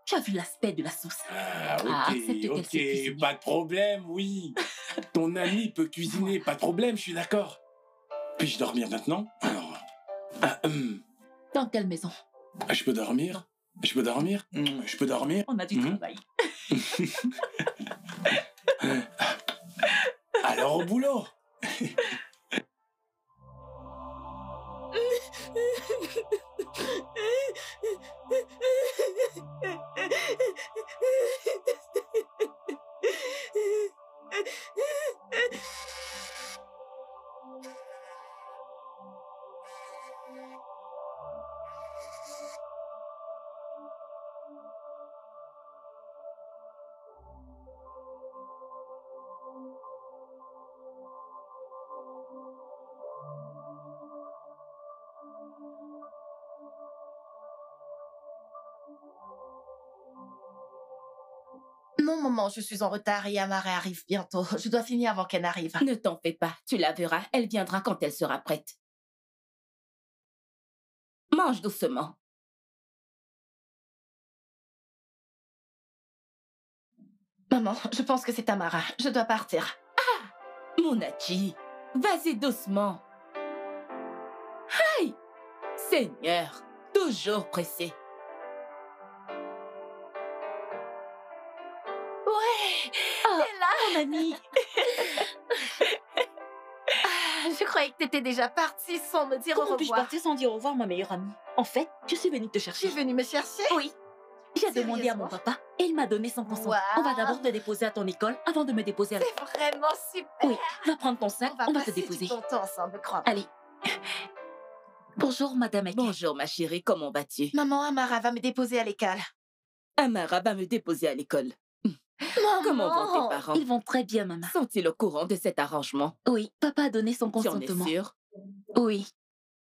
S1: tu as vu l'aspect de la sauce.
S5: Ah,
S1: Ah,
S5: ok,
S1: accepte qu'elle sait cuisiner.
S5: pas de problème, oui. Ton ami peut cuisiner, pas de problème, je suis d'accord. Puis-je dormir maintenant? Alors,
S1: Dans quelle maison?
S5: je peux dormir? Je peux dormir? Je peux dormir?
S1: On a du
S5: Mhm.
S1: travail.
S5: Alors au boulot!
S2: Non, maman, je suis en retard et Amara arrive bientôt. Je dois finir avant qu'elle n'arrive.
S4: Ne t'en fais pas, tu la verras, elle viendra quand elle sera prête. Mange doucement.
S2: Maman, je pense que c'est Amara. Je dois partir.
S4: Monachi, vas-y doucement. Aïe! Seigneur, toujours pressé.
S2: Ouais,
S1: Ah,
S2: t'es là,
S1: mon ami.
S2: Je croyais que t'étais déjà partie sans me dire
S1: Comment
S2: au
S1: puis-je
S2: revoir.
S1: partir sans dire au revoir, ma meilleure amie? En fait, je suis venue te
S2: Tu es
S1: chercher.
S2: venue me chercher?
S1: Oui. J'ai demandé à mon
S2: Sérieusement?
S1: papa et il m'a donné son consentement.
S2: Waouh.
S1: On va d'abord te déposer à ton école avant de me déposer à la...
S2: C'est vraiment super.
S1: Oui, va prendre ton sac,
S2: On va
S1: on va te
S2: passer
S1: déposer.
S2: du bon temps ensemble, crois.
S1: Allez. Bonjour, Madame Eke.
S4: Bonjour, ma chérie, comment vas-tu?
S2: Maman, Amara va me déposer à l'école.
S4: Amara va me déposer à l'école.
S2: Maman!
S4: Comment vont tes parents?
S1: Ils vont très bien, maman.
S4: Sont-ils au courant de cet arrangement?
S1: Oui, papa a donné son
S4: Tu en es
S1: consentement.
S4: sûre?
S1: Oui.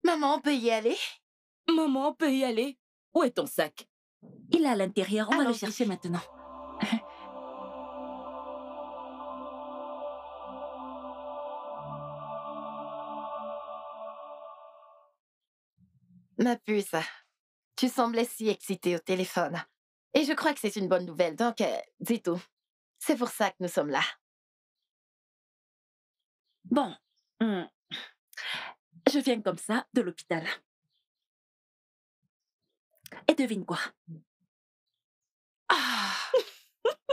S2: Maman, on peut y aller?
S4: Maman, on peut y aller? Où est ton sac?
S1: Il est à l'intérieur. On va le
S2: Allons-y.
S1: chercher maintenant.
S2: Ma puce, tu semblais si excitée au téléphone. Et je crois que c'est une bonne nouvelle, donc dis tout. C'est pour ça que nous sommes là.
S1: Bon. Je viens comme ça de l'hôpital. Et devine quoi?
S2: Ah!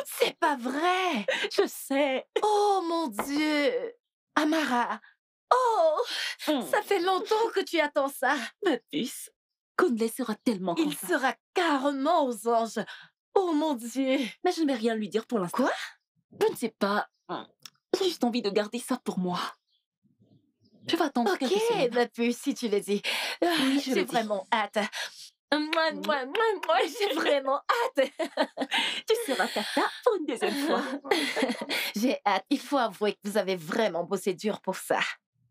S2: C'est pas vrai!
S1: Je sais.
S2: Oh mon Dieu! Amara! Oh! Ça fait longtemps que tu attends ça.
S1: Ma puce. Kunle sera tellement
S2: Il
S1: content.
S2: sera carrément aux anges. Oh mon Dieu!
S1: Mais je ne vais rien lui dire pour l'instant.
S2: Quoi?
S1: Je ne sais pas. J'ai juste envie de garder ça pour moi. Je vais attendre quelques
S2: Ok,
S1: semaines.
S2: ma puce, si tu le dis.
S1: Oui, je
S2: J'ai
S1: le dis.
S2: vraiment hâte. Moi, j'ai vraiment hâte.
S1: Tu seras tata pour une deuxième fois.
S2: J'ai hâte. Il faut avouer que vous avez vraiment bossé dur pour ça.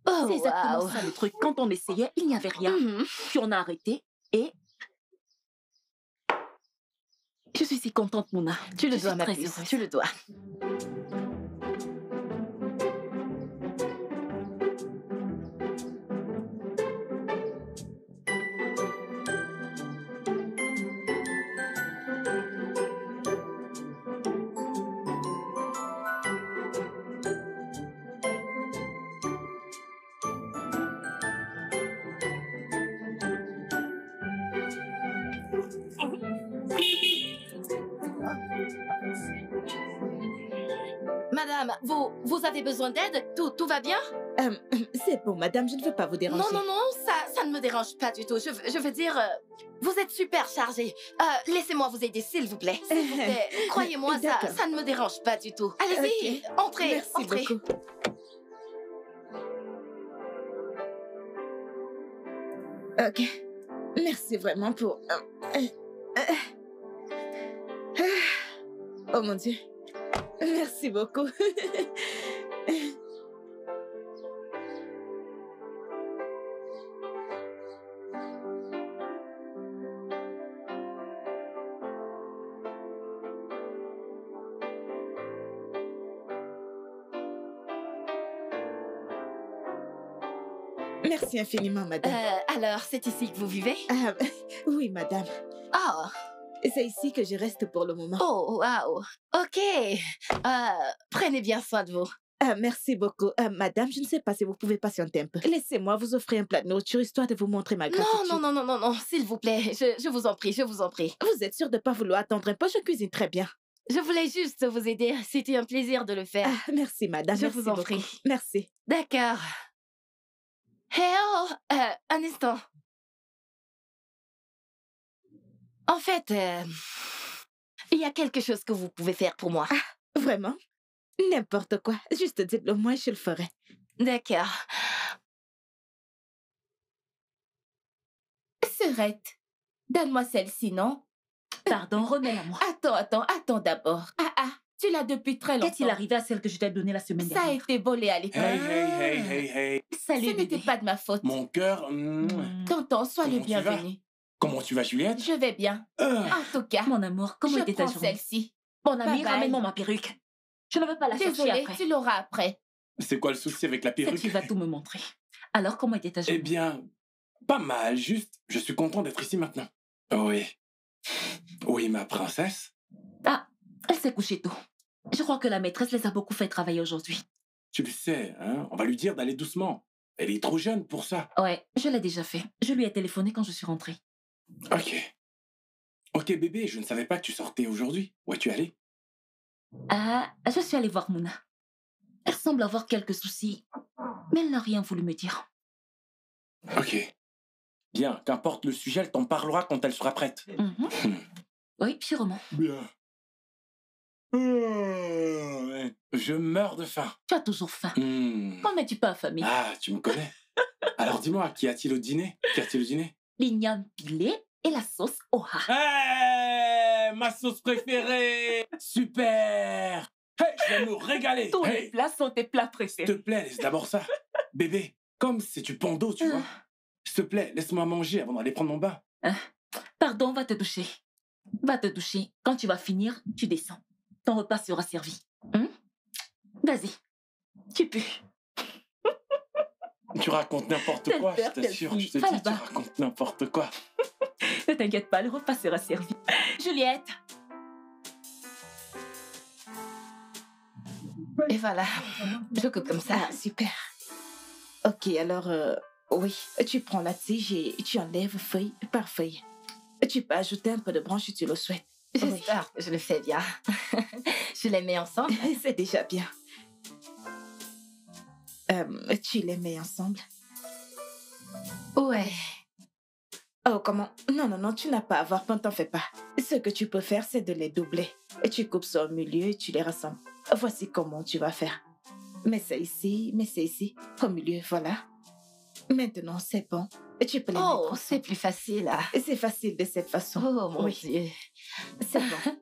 S2: Oh,
S1: C'est exactement
S2: wow.
S1: ça le truc. Quand on essayait, il n'y avait rien.
S2: Mhm.
S1: Puis on a arrêté et... Je suis si contente, Mouna.
S2: Tu le
S1: Je suis
S2: dois, ma
S1: très
S2: puce.
S1: heureuse.
S2: Tu le dois. Madame, vous avez besoin d'aide? Tout va bien?
S4: C'est bon, madame, je ne veux pas vous déranger.
S2: Non, ça ne me dérange pas du tout. Je veux dire, vous êtes super chargée. Laissez-moi vous aider, s'il vous plaît. S'il vous plaît. Croyez-moi,
S4: D'accord.
S2: ça ne me dérange pas du tout. Allez-y, entrez,
S4: Merci
S2: entrez.
S4: beaucoup. Ok. Merci vraiment pour... Oh mon Dieu. Merci beaucoup. Merci infiniment, madame.
S2: Alors, c'est ici que vous vivez?
S4: Oui, madame.
S2: Oh,
S4: C'est ici que je reste pour le moment.
S2: oh, wow. Ok. Prenez bien soin de vous.
S4: Merci beaucoup. Madame, je ne sais pas si vous pouvez patienter un peu. Laissez-moi vous offrir un plat de nourriture histoire de vous montrer ma gratitude.
S2: Non, s'il vous plaît. Je vous en prie, je vous en prie.
S4: Vous êtes sûre de ne pas vouloir attendre un peu? Je cuisine très bien.
S2: Je voulais juste vous aider. C'était un plaisir de le faire.
S4: Merci, madame.
S2: Je
S4: Merci
S2: vous en
S4: beaucoup.
S2: prie.
S4: Merci.
S2: D'accord. Hey, oh, un instant. En fait, il y a quelque chose que vous pouvez faire pour moi.
S4: Vraiment? N'importe quoi. Juste dites-le moi, je le ferai.
S2: D'accord.
S4: Serette, donne-moi celle-ci, non?
S1: Pardon, remets-la-moi.
S4: Attends d'abord. Tu l'as depuis très longtemps.
S1: Qu'est-il arrivé à celle que je t'ai donnée la semaine
S4: Ça a
S1: dernière?
S4: été volé à l'école.
S5: Hey.
S1: Salut,
S4: Ce n'était
S1: bébé.
S4: pas de ma faute.
S5: Mon cœur...
S4: Tonton, sois le
S5: Comment tu vas?
S4: bienvenu.
S5: Comment tu vas, Juliette?
S4: Je vais bien.
S5: Euh,
S4: En tout cas,
S1: Mon amour, comment
S4: je
S1: était ta
S4: prends
S1: journée?
S4: celle-ci.
S1: Mon ami,
S4: Bye bye.
S1: ramène-moi ma perruque. Je ne veux pas la chercher
S4: Désolée,
S1: après.
S4: tu l'auras après.
S5: C'est quoi le souci avec la
S1: C'est
S5: perruque?
S1: qu'il va tout me montrer. Alors, comment était ta
S5: Eh
S1: journée?
S5: bien, pas mal, juste, je suis content d'être ici maintenant. Oui. Oui, ma princesse.
S1: Ah, elle s'est couchée tôt. Je crois que la maîtresse les a beaucoup fait travailler aujourd'hui.
S5: Tu le sais, hein, on va lui dire d'aller doucement. Elle est trop jeune pour ça.
S1: Ouais, je l'ai déjà fait. Je lui ai téléphoné quand je suis rentrée.
S5: Ok. Ok, bébé, je ne savais pas que tu sortais aujourd'hui. Où es-tu allée?
S1: Ah, je suis allée voir Mouna. Elle semble avoir quelques soucis, mais elle n'a rien voulu me dire.
S5: Ok. Bien, qu'importe le sujet, elle t'en parlera quand elle sera prête.
S1: Oui, sûrement.
S5: Bien. Je meurs de faim.
S1: Tu as toujours faim.
S5: Hmm.
S1: Quand n'es-tu pas affamé?
S5: Ah, tu me connais. Alors dis-moi, qu'y a-t-il au dîner? Qu'y a-t-il au dîner?
S1: L'igname pilé et la sauce oha.
S5: Hey, ma sauce préférée! Super! Hey, je vais me régaler!
S1: Tous les
S5: Hey,
S1: plats sont tes plats
S5: s'il te
S1: préférés.
S5: plaît, laisse d'abord ça. Bébé, comme c'est du pan d'eau, tu vois. S'il te plaît, laisse-moi manger avant d'aller prendre mon bain.
S1: Pardon, va te doucher. Va te doucher. Quand tu vas finir, tu descends. Ton repas sera servi. Vas-y. Tu pues.
S5: Tu racontes n'importe
S1: Quelle
S5: quoi, je
S1: peur, quelle
S5: t'assure. Je
S1: fille.
S5: te
S1: Va
S5: dis, tu
S1: là-bas.
S5: racontes n'importe quoi.
S1: Ne t'inquiète pas, le repas sera servi. Juliette.
S2: Et voilà. Je coupe comme ça.
S7: Ah, super. Ok, alors, oui, tu prends la tige et tu enlèves feuille par feuille. Tu peux ajouter un peu de branche si tu le souhaites.
S2: J'espère que je le fais bien. Je les mets ensemble.
S7: Oui, c'est déjà bien. Tu les mets ensemble.
S2: Ouais.
S7: Oh, comment? Non, non, non, tu n'as pas à avoir peur, t'en fais pas. Ce que tu peux faire, c'est de les doubler. Et tu coupes ça au milieu et tu les rassembles. Voici comment tu vas faire. Mets ça ici, au milieu, voilà. Maintenant, c'est bon. Et tu peux les mettre
S2: Oh,
S7: ensemble.
S2: c'est plus facile là.
S7: Et c'est facile de cette façon.
S2: Oh mon
S7: Oui.
S2: Dieu.
S7: C'est bon.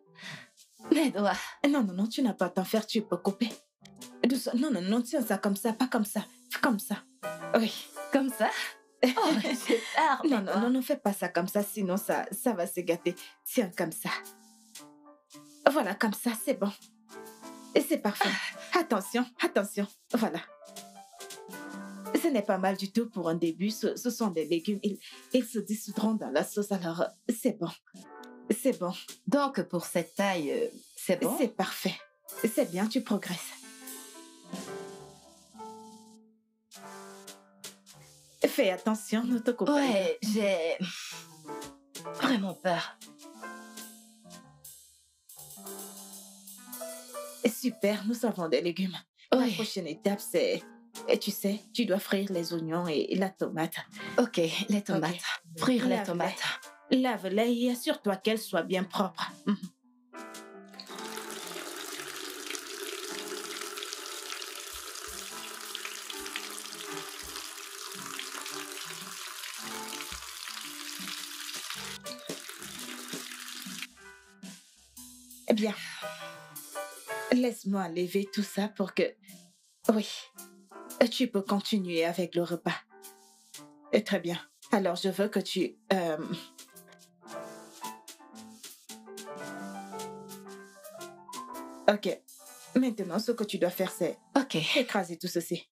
S2: Mes doigts.
S7: Non, non, non, tu n'as pas à t'en faire, tu peux couper. Doucement. Non, non, non, tiens ça comme ça, pas comme ça. Comme ça. Oui.
S2: Comme ça. Oh, j'ai peur.
S7: Non, non, non, ne fais pas ça comme ça, sinon ça va se gâter. Tiens, comme ça. Voilà, comme ça, c'est bon. Et c'est parfait. Attention, attention. Voilà. Ce n'est pas mal du tout pour un début. Ce sont des légumes. Ils se dissoudront dans la sauce, alors c'est bon. C'est bon.
S2: Donc, pour cette taille, c'est bon?
S7: C'est parfait. C'est bien, tu progresses. Fais attention, ne te coupe pas.
S2: Ouais, j'ai vraiment peur.
S7: Super, nous avons des légumes. La
S2: Oui.
S7: prochaine étape, c'est... Et tu sais, tu dois frire les oignons et la tomate.
S2: Ok, les tomates.
S7: Ok.
S2: Frire les
S7: Lave-les.
S2: tomates.
S7: Lave-les et assure-toi qu'elles soient bien propres. Eh bien, laisse-moi lever tout ça pour que... Oui, tu peux continuer avec le repas. Très bien. Alors, je veux que tu... Ok. Maintenant, ce que tu dois faire, c'est
S2: Ok.
S7: écraser tout ceci.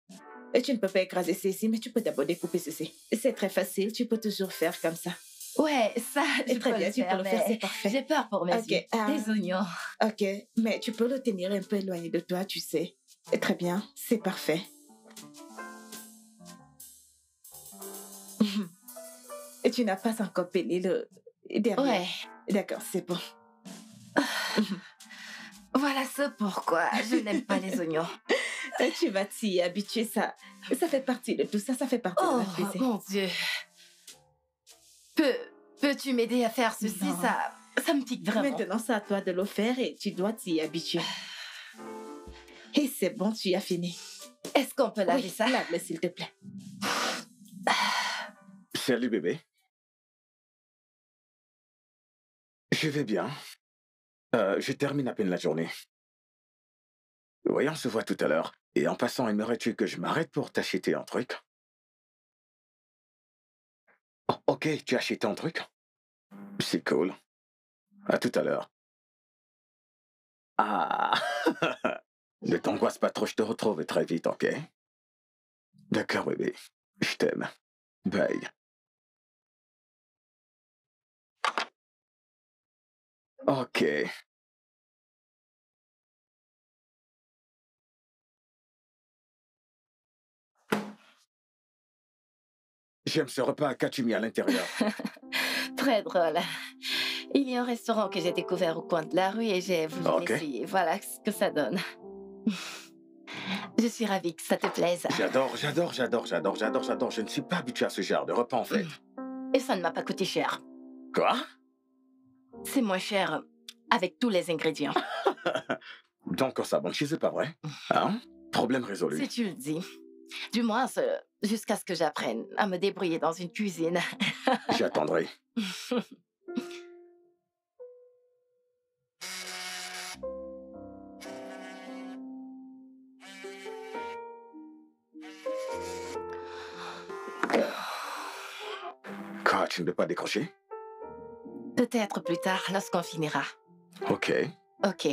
S7: Et tu ne peux pas écraser ceci, mais tu peux d'abord découper ceci. C'est très facile, tu peux toujours faire comme ça.
S2: Ouais, ça, je
S7: Très
S2: peux
S7: bien,
S2: le
S7: tu peux
S2: faire,
S7: le faire,
S2: mais
S7: c'est parfait.
S2: j'ai peur pour mes
S7: Ok,
S2: yeux. Des oignons.
S7: Ok, mais tu peux le tenir un peu éloigné de toi, tu sais. Très bien, c'est parfait. Et tu n'as pas encore pelé le derrière.
S2: Ouais.
S7: D'accord, c'est bon.
S2: Voilà ce pourquoi je n'aime pas les oignons.
S7: Et tu vas t'y habituer, ça fait partie de tout ça, ça fait partie de
S2: Oh,
S7: la cuisine.
S2: mon Dieu. Peux-tu m'aider à faire ceci?
S7: Non.
S2: Ça me pique vraiment.
S7: Maintenant, c'est à toi de le faire et tu dois t'y habituer. Et c'est bon, tu as fini.
S2: Est-ce qu'on peut laver
S7: Oui,
S2: ça?
S7: lave-le, s'il te plaît.
S3: Salut bébé. Je vais bien. Je termine à peine la journée. Oui, on se voit tout à l'heure. Et en passant, aimerais-tu que je m'arrête pour t'acheter un truc? Oh, ok, tu as acheté un truc? C'est cool. À tout à l'heure. Ah. Ne t'angoisse pas trop, je te retrouve très vite, ok? D'accord, bébé. Je t'aime. Bye. Ok. J'aime ce repas. Qu'as-tu mis à l'intérieur?
S2: Très drôle. Il y a un restaurant que j'ai découvert au coin de la rue et j'ai voulu
S3: Ok.
S2: l'essayer. Voilà ce que ça donne. Je suis ravie que ça te plaise.
S3: J'adore. Je ne suis pas habitué à ce genre de repas, en fait.
S2: Et ça ne m'a pas coûté cher.
S3: Quoi?
S2: C'est moins cher avec tous les ingrédients.
S3: Donc, ça bon, c'est pas vrai? Hein? Problème résolu.
S2: Si tu le dis.
S6: Du moins, jusqu'à ce que j'apprenne à me débrouiller dans une cuisine.
S3: J'attendrai. Quoi, tu ne veux pas décrocher?
S6: Peut-être plus tard, lorsqu'on finira.
S3: Ok.
S6: Ok.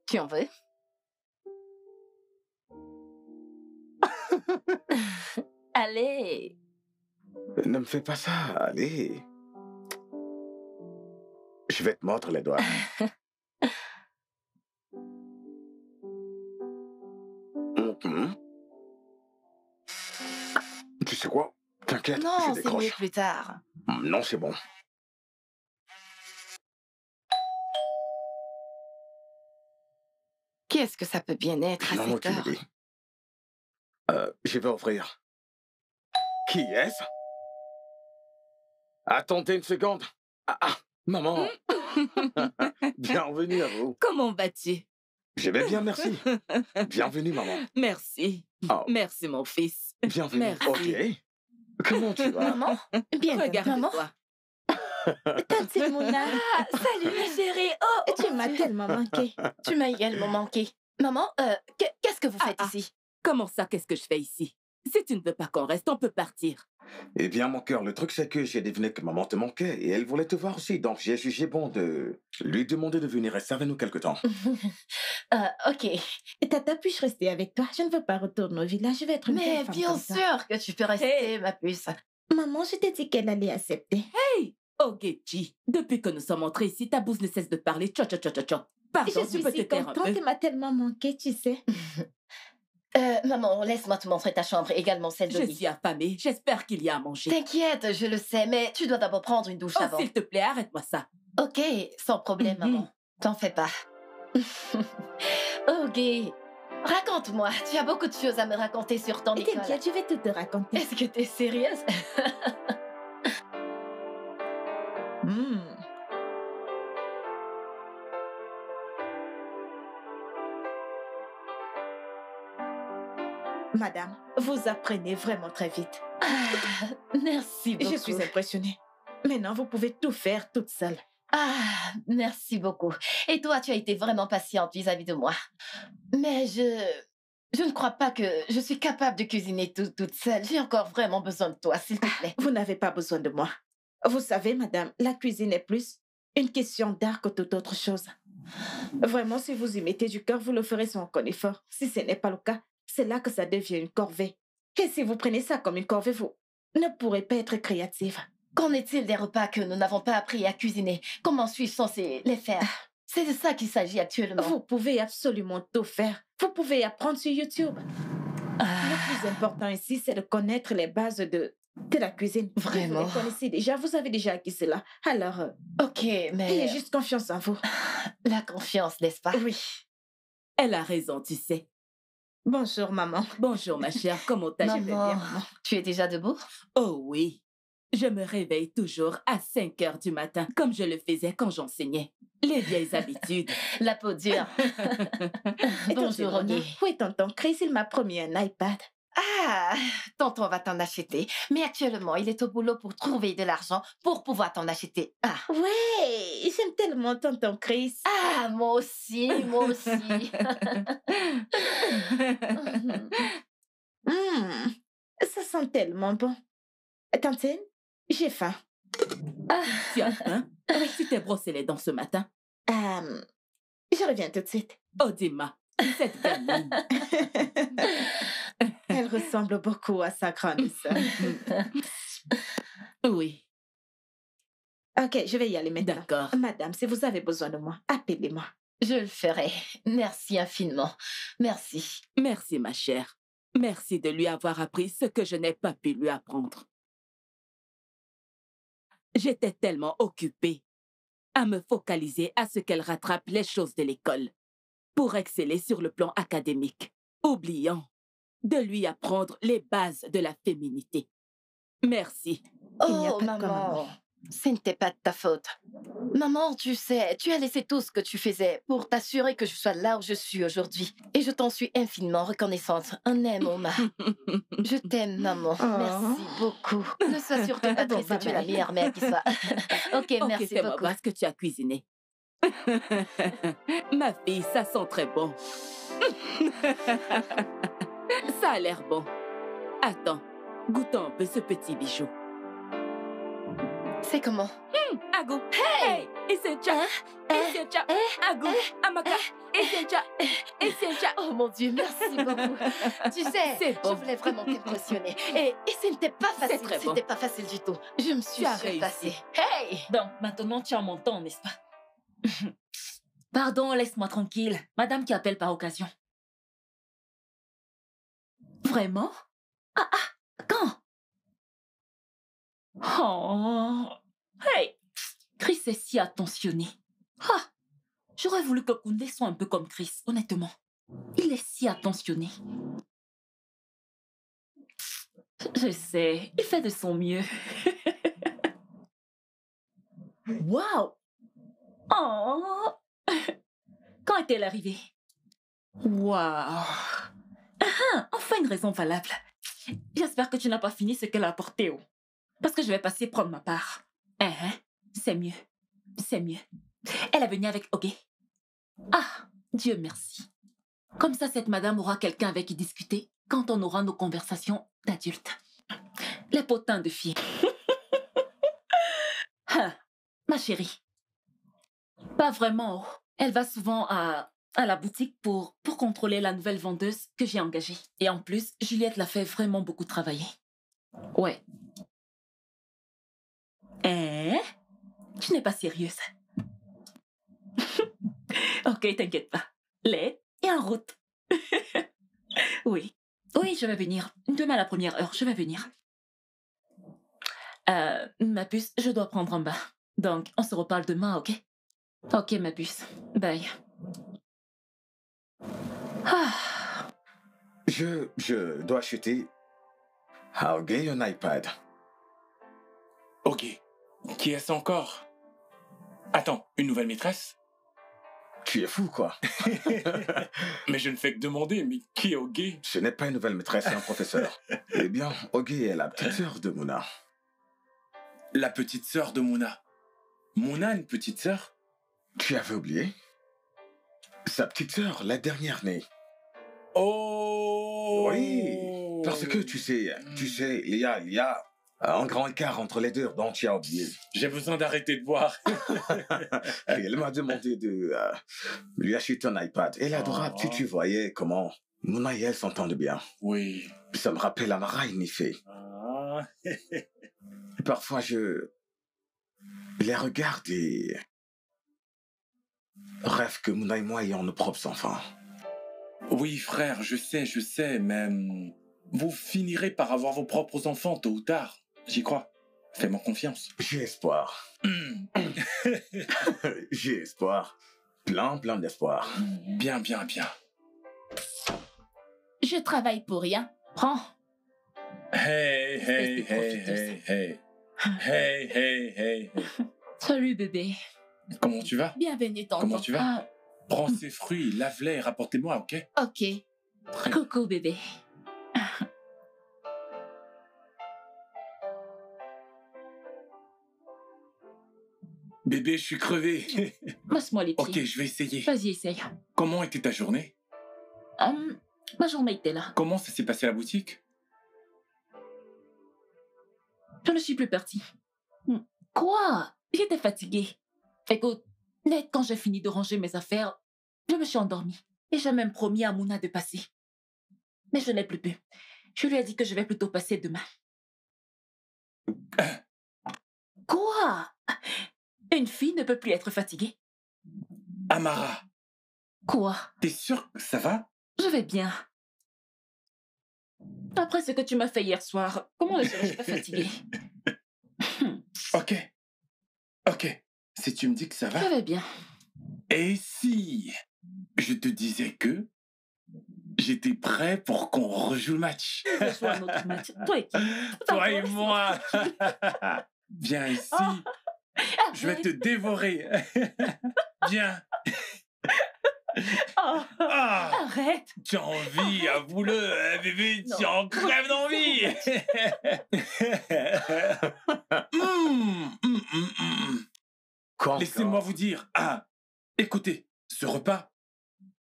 S6: Tu en veux? Allez.
S3: Ne me fais pas ça, allez. Je vais te mordre les doigts. Mhm. Tu sais quoi? T'inquiète, je
S6: Non, c'est mieux
S3: décroche.
S6: plus tard.
S3: Non, c'est bon.
S6: Qu'est-ce que ça peut bien être à
S3: Non,
S6: cette
S3: tu me
S6: heure?
S3: dis. Je vais ouvrir. Qui est-ce? Attendez une seconde. Maman. Bienvenue à vous.
S4: Comment vas-tu?
S3: Je vais bien, merci. Bienvenue, maman.
S4: Merci.
S3: Oh,
S4: Merci, mon fils.
S3: bienvenue.
S4: Merci.
S3: Ok. Comment tu vas?
S2: Maman? Bien, maman.
S4: Regarde-toi.
S7: Tante Mouna,
S6: Salut ma chérie. Oh,
S7: tu m'as tellement manqué.
S6: tu m'as également manqué. Maman, qu'est-ce que vous faites ici?
S4: Comment ça, qu'est-ce que je fais ici? Si tu ne veux pas qu'on reste, on peut partir.
S3: Eh bien, mon cœur, le truc, c'est que j'ai deviné que maman te manquait et elle voulait te voir aussi. Donc, j'ai jugé bon de lui demander de venir rester avec nous quelque temps.
S6: Ok.
S7: Tata, puis-je rester avec toi? Je ne veux pas retourner au village, je vais être une
S6: Mais
S7: belle femme
S6: bien
S7: comme ça.
S6: sûr que tu peux rester, ma puce.
S7: Maman, je t'ai dit qu'elle allait accepter.
S4: Hey, Ogechi, depuis que nous sommes entrés ici, ta bouche ne cesse de parler. Tcha. Pardon,
S7: Je
S4: tu
S7: suis
S4: peux
S7: si
S4: te taire un
S7: contente,
S4: peu.
S7: elle m'a tellement manqué, tu sais.
S6: Maman, laisse-moi te montrer ta chambre, également celle de
S4: Je
S6: lit.
S4: suis affamée. J'espère qu'il y a à manger.
S6: T'inquiète, je le sais, mais tu dois d'abord prendre une douche
S4: Oh,
S6: avant.
S4: s'il te plaît, arrête-moi ça.
S6: Ok, sans problème,
S4: Mhm.
S6: maman. T'en fais pas. Ok. Raconte-moi, tu as beaucoup de choses à me raconter sur ton école.
S7: T'inquiète, je vais tout te raconter.
S6: Est-ce que t'es sérieuse?
S7: Hmm. Madame, vous apprenez vraiment très vite.
S6: Merci beaucoup.
S7: Je suis impressionnée. Maintenant, vous pouvez tout faire toute seule.
S6: Merci beaucoup. Et toi, tu as été vraiment patiente vis-à-vis de moi. Mais je ne crois pas que je suis capable de cuisiner toute seule. J'ai encore vraiment besoin de toi, s'il te plaît.
S7: Vous n'avez pas besoin de moi. Vous savez, madame, la cuisine est plus une question d'art que toute autre chose. Vraiment, si vous y mettez du cœur, vous le ferez sans aucun effort. Si ce n'est pas le cas, c'est là que ça devient une corvée. Et si vous prenez ça comme une corvée, vous ne pourrez pas être créative.
S6: Qu'en est-il des repas que nous n'avons pas appris à cuisiner? Comment suis-je censée les faire? C'est de ça qu'il s'agit actuellement.
S7: Vous pouvez absolument tout faire. Vous pouvez apprendre sur YouTube. Le plus important ici, c'est de connaître les bases de la cuisine.
S6: Vraiment?
S7: Vous les connaissez déjà, vous avez déjà acquis cela. Alors,
S6: Ok, mais
S7: ayez juste confiance en vous.
S6: la confiance, n'est-ce pas?
S7: Oui.
S4: Elle a raison, tu sais.
S7: Bonjour, maman.
S4: Bonjour, ma chère. Comment t'as
S7: Je vais bien,
S6: Maman,
S7: maman.
S6: tu es déjà debout?
S4: Oh oui. Je me réveille toujours à 5 heures du matin, comme je le faisais quand j'enseignais. Les vieilles habitudes.
S6: La peau dure.
S7: Et
S6: Bonjour,
S7: tonton,
S6: Roger.
S7: oui, tonton Chris, il m'a promis un iPad.
S6: Tonton va t'en acheter. Mais actuellement, il est au boulot pour trouver de l'argent pour pouvoir t'en acheter.
S7: Ouais, j'aime tellement tonton Chris.
S6: Moi aussi, moi aussi.
S7: Ça sent tellement bon. Tantine, j'ai faim.
S4: Tu as faim? Tu t'es brossé les dents ce matin?
S7: Je reviens tout de suite.
S4: Oh, Dima, cette gamine.
S7: Elle ressemble beaucoup à sa grande sœur.
S4: Oui,
S7: Ok, je vais y aller maintenant.
S4: d'accord.
S7: Madame, si vous avez besoin de moi, appelez-moi.
S6: Je le ferai. Merci infiniment. Merci.
S4: Merci, ma chère. Merci de lui avoir appris ce que je n'ai pas pu lui apprendre. J'étais tellement occupée à me focaliser à ce qu'elle rattrape les choses de l'école pour exceller sur le plan académique, oubliant de lui apprendre les bases de la féminité. Merci.
S7: Il n'y a
S6: Oh,
S7: pas de quoi,
S6: maman.
S7: maman.
S6: Ce n'était pas de ta faute. Maman, tu sais, tu as laissé tout ce que tu faisais pour t'assurer que je sois là où je suis aujourd'hui. Et je t'en suis infiniment reconnaissante. Un aime, Oma. Je t'aime, maman.
S7: Oh.
S6: Merci beaucoup. Ne sois surtout pas
S7: Bon,
S6: triste, tu es la
S7: bye-bye.
S6: meilleure mère qui soit. Ok,
S4: Ok,
S6: merci
S4: fais-moi
S6: beaucoup.
S4: voir ce que tu as cuisiné. Ma fille, ça sent très bon. Ça a l'air bon. Attends, goûtons un peu ce petit bijou.
S6: C'est comment?
S4: Ago, hey, Essentia, Essentia, Ago, Amaka, Essentia, Essentia.
S6: Oh mon Dieu, merci beaucoup. Tu sais,
S4: C'est bon.
S6: je voulais vraiment t'impressionner. Et ce n'était pas facile.
S4: très bon.
S6: C'était pas facile du tout. Je me suis
S4: Tu as
S6: surpassée.
S4: réussi.
S6: Hey!
S1: Donc, maintenant, tu as mon temps, n'est-ce pas? Pardon, laisse-moi tranquille. Madame qui appelle par occasion. Vraiment? Ah, quand? Oh. Hey! Chris est si attentionné. Ah! J'aurais voulu que Koundé soit un peu comme Chris, honnêtement. Il est si attentionné. Je sais, il fait de son mieux. Waouh! Oh! Quand est-elle arrivée? Waouh! Enfin une raison valable. J'espère que tu n'as pas fini ce qu'elle a apporté, oh. Parce que je vais passer prendre ma part. C'est mieux. C'est mieux. Elle est venue avec Ogé. Ah, Dieu merci. Comme ça, cette madame aura quelqu'un avec qui discuter quand on aura nos conversations d'adultes. Les potins de filles. Ma chérie. Pas vraiment. Oh. Elle va souvent à la boutique pour contrôler la nouvelle vendeuse que j'ai engagée. Et en plus, Juliette l'a fait vraiment beaucoup travailler. Ouais. Tu n'es pas sérieuse. Ok, t'inquiète pas. Lait et en route. Oui. Oui, je vais venir. Demain à la première heure, je vais venir. Ma puce, je dois prendre un bain. Donc, on se reparle demain, ok? Ok, ma puce. Bye. Ah.
S3: Je dois acheter à Ogé un iPad.
S5: Ok. Qui est-ce encore? Attends, une nouvelle maîtresse?
S3: Tu es fou, quoi.
S5: Mais je ne fais que demander, mais qui est Ogé?
S3: Ce n'est pas une nouvelle maîtresse, c'est un professeur. Eh bien, Ogé est la petite sœur de Mouna.
S5: La petite sœur de Mouna. Mouna a une petite sœur?
S3: Tu avais oublié? Sa petite sœur, la dernière née.
S5: Oh!
S3: Oui, parce que tu sais, il y a un grand écart entre les deux dont tu as oublié.
S5: J'ai besoin d'arrêter de boire.
S3: Et elle m'a demandé de lui acheter un iPad. Elle est adorable, si tu voyais comment Mouna et elle s'entendent bien.
S5: Oui.
S3: Ça me rappelle Amara et Nifé.
S5: Ah.
S3: Parfois, je les regarde et rêve que Mouna et moi ayons nos propres enfants.
S5: Oui, frère, je sais, mais vous finirez par avoir vos propres enfants tôt ou tard. J'y crois. Fais-moi confiance.
S3: J'ai espoir. J'ai espoir. Plein d'espoir.
S5: Bien, bien, bien.
S4: Je travaille pour rien.
S1: Prends.
S5: Hey, hey,
S1: Espèce de
S5: hey,
S1: profiteur.
S5: hey, hey. Hey, hey, hey, hey.
S1: Salut, bébé.
S5: Comment tu vas?
S4: Bienvenue, tonton.
S5: Comment tu vas?
S1: Ah,
S5: Prends ces fruits, lave-les et rapportez-moi, ok?
S4: Ok.
S1: coucou, bébé.
S5: Bébé, je suis crevé.
S1: Masse-moi les pieds.
S5: Ok, je vais essayer.
S1: Vas-y, essaye.
S5: Comment était ta journée?
S1: Ma journée était là.
S5: Comment ça s'est passé à la boutique?
S1: Je ne suis plus partie. Quoi? J'étais fatiguée. Écoute, net quand j'ai fini de ranger mes affaires, je me suis endormie. Et j'ai même promis à Mouna de passer. Mais je n'ai plus pu. Je lui ai dit que je vais plutôt passer demain. Quoi? Une fille ne peut plus être fatiguée.
S5: Amara,
S1: Quoi?
S5: t'es sûre que ça va?
S1: Je vais bien. Après ce que tu m'as fait hier soir, comment ne serais-je pas fatiguée?
S5: Ok. Ok. Si tu me dis que ça
S1: Je
S5: va.
S1: vais bien.
S5: Et si je te disais que j'étais prêt pour qu'on rejoue le match?
S1: Je joue un autre match. Toi et qui?
S5: Toi et moi. Viens ici.
S1: Oh,
S5: Je vais te dévorer. Viens.
S1: Oh,
S5: Ah,
S1: arrête.
S5: tu as envie, avoue-le, hein, bébé, tu
S1: Non.
S5: en crèves d'envie. Laissez-moi vous dire. Ah, écoutez, ce repas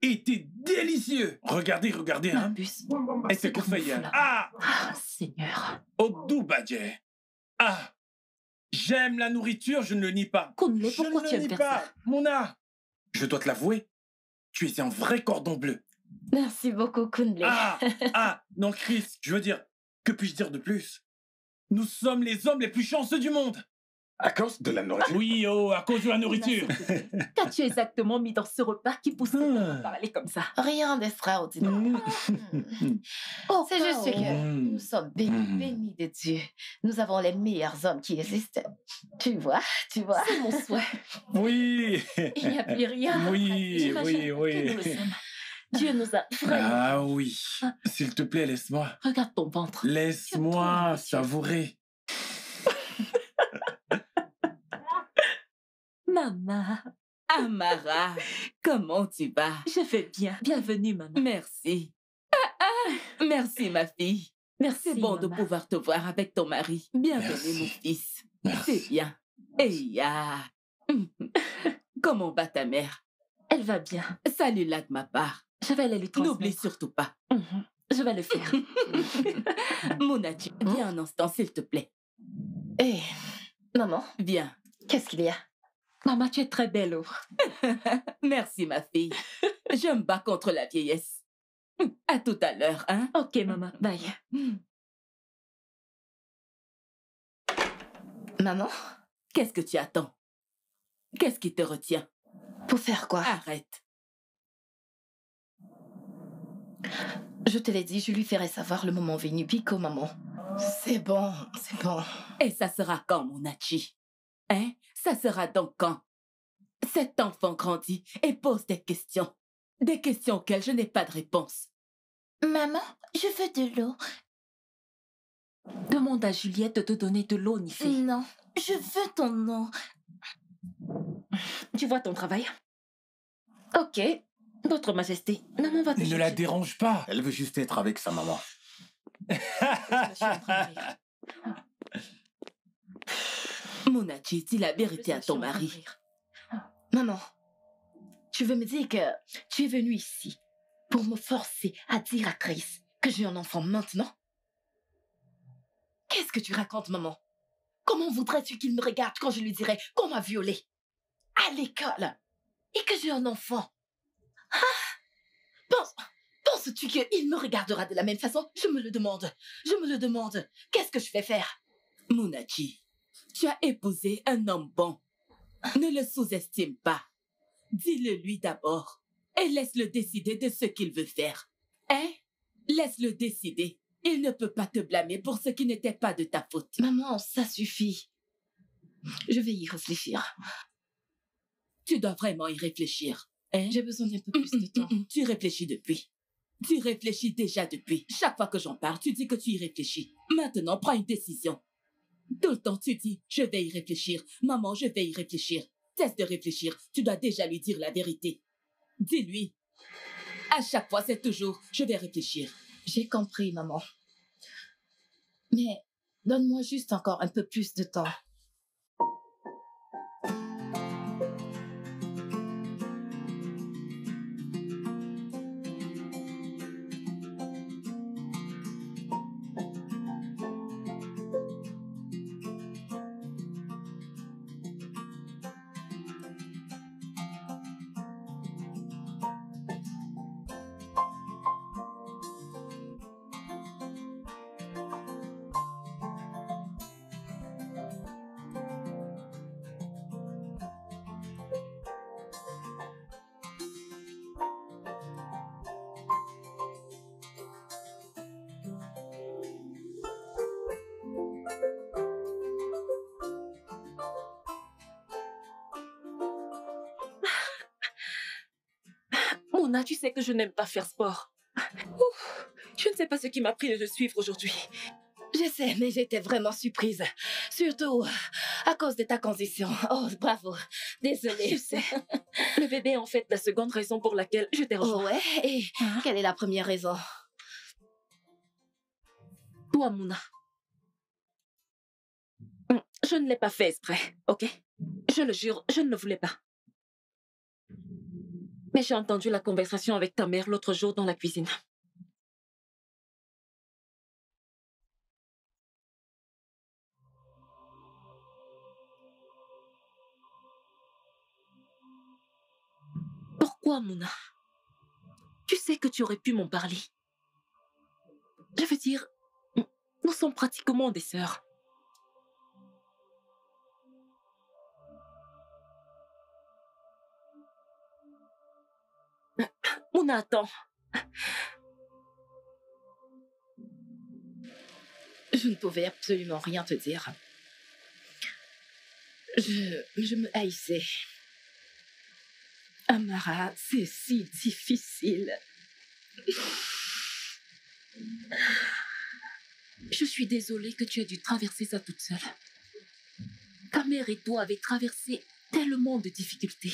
S5: était délicieux. Regardez, regardez,
S1: Ma
S5: hein.
S1: puce.
S5: Et c'est qu'on fait hier. Ah,
S1: Ah, Seigneur.
S5: Odou Badje. Ah, j'aime la nourriture, je ne le nie pas.
S1: Kunle,
S5: Je
S1: pourquoi
S5: ne
S1: tu
S5: le
S1: aimes
S5: nie
S1: faire
S5: pas,
S1: ça?
S5: Mona. Je dois te l'avouer, tu es un vrai cordon bleu.
S6: Merci beaucoup, Kunle.
S5: Non, Chris, je veux dire, que puis-je dire de plus? Nous sommes les hommes les plus chanceux du monde.
S3: À cause de la nourriture.
S5: Oui, oh, à cause de la nourriture.
S1: Qu'as-tu exactement mis dans ce repas qui pousserait à parler comme ça?
S6: Rien d'extraordinaire.
S1: Oh,
S6: C'est juste que
S5: Mm.
S6: nous sommes bénis, bénis de Dieu. Nous avons les meilleurs hommes qui existent. Tu vois.
S1: c'est mon souhait.
S5: Oui.
S1: Il n'y a plus rien.
S5: Oui,
S1: J'imagine
S5: oui,
S1: que nous
S5: oui.
S1: le sommes. Dieu nous a vraiment...
S5: Ah oui. S'il te plaît, laisse-moi.
S1: Regarde ton ventre.
S5: Laisse-moi
S1: Dieu.
S5: savourer.
S1: Maman,
S4: Amara, comment tu vas?
S1: je vais bien. Bienvenue, maman.
S4: Merci. Merci, ma fille.
S1: Merci,
S4: C'est bon de
S1: maman.
S4: pouvoir te voir avec ton mari. Bienvenue,
S5: Merci.
S4: mon fils.
S5: Merci.
S4: C'est bien. Et ya. Comment va ta mère?
S1: Elle va bien.
S4: Salut-la de ma part.
S1: Je vais aller lui transmettre.
S4: N'oublie surtout pas.
S1: Mhm. Je vais le faire.
S4: Monachi, viens un instant, s'il te plaît.
S6: Eh, maman,
S4: Viens.
S6: qu'est-ce qu'il y a?
S1: Maman, tu es très belle. Oh.
S4: Merci, ma fille. Je me bats contre la vieillesse. À tout à l'heure, hein?
S1: Ok, maman. Bye.
S6: Maman,
S4: Qu'est-ce que tu attends? Qu'est-ce qui te retient?
S6: pour faire quoi?
S4: Arrête.
S6: Je te l'ai dit, je lui ferai savoir le moment venu. Pico, maman. C'est bon, c'est bon.
S4: Et ça sera quand, Monachi? Hein? Ça sera donc quand? Cet enfant grandit et pose des questions. Des questions auxquelles je n'ai pas de réponse.
S6: Maman, je veux de l'eau.
S1: Demande à Juliette de te donner de l'eau, Nifé.
S6: Non, je veux ton nom.
S1: Tu vois ton travail? Ok. Votre Majesté, maman va te
S5: Ne la
S1: chercher.
S5: dérange pas.
S3: Elle veut juste être avec sa maman.
S1: Je suis en train de rire.
S4: Monachi, dis la vérité à
S1: Je suis
S4: ton
S1: en train de
S4: mari.
S1: rire.
S6: Maman, tu veux me dire que tu es venue ici pour me forcer à dire à Chris que j'ai un enfant maintenant? Qu'est-ce que tu racontes, maman? Comment voudrais-tu qu'il me regarde quand je lui dirais qu'on m'a violée à l'école et que j'ai un enfant? Penses-tu qu'il me regardera de la même façon? Je me le demande. Je me le demande. Qu'est-ce que je vais faire?
S4: Monachi, tu as épousé un homme bon. Ne le sous-estime pas. Dis-le lui d'abord et laisse-le décider de ce qu'il veut faire. Hein? Laisse-le décider. Il ne peut pas te blâmer pour ce qui n'était pas de ta faute.
S6: Maman, ça suffit. Je vais y réfléchir.
S4: Tu dois vraiment y réfléchir. Hein?
S6: J'ai besoin d'un peu plus de temps.
S4: Tu réfléchis depuis. Tu réfléchis déjà depuis. Chaque fois que j'en parle, tu dis que tu y réfléchis. Maintenant, prends une décision. Tout le temps, tu dis, je vais y réfléchir. Maman, je vais y réfléchir. Cesse de réfléchir. Tu dois déjà lui dire la vérité. Dis-lui. À chaque fois, c'est toujours, je vais réfléchir.
S6: J'ai compris, maman. Mais donne-moi juste encore un peu plus de temps.
S1: Mona, tu sais que je n'aime pas faire sport. Ouf, je ne sais pas ce qui m'a pris de te suivre aujourd'hui.
S6: Je sais, mais j'étais vraiment surprise. Surtout à cause de ta condition. Oh, bravo. Désolée.
S1: Je sais. Le bébé est en fait la seconde raison pour laquelle je t'ai
S6: Oh
S1: rejoint.
S6: ouais? Et
S1: Hein?
S6: quelle est la première raison?
S1: Toi, Mouna. Je ne l'ai pas fait exprès, ok? Je le jure, je ne le voulais pas. Mais j'ai entendu la conversation avec ta mère l'autre jour dans la cuisine. Pourquoi, Mouna? Tu sais que tu aurais pu m'en parler. Je veux dire, nous sommes pratiquement des sœurs. Mouna, attends.
S6: Je ne pouvais absolument rien te dire. Je me haïssais. Amara, c'est si difficile.
S1: Je suis désolée que tu aies dû traverser ça toute seule. Ta mère et toi avez traversé tellement de difficultés.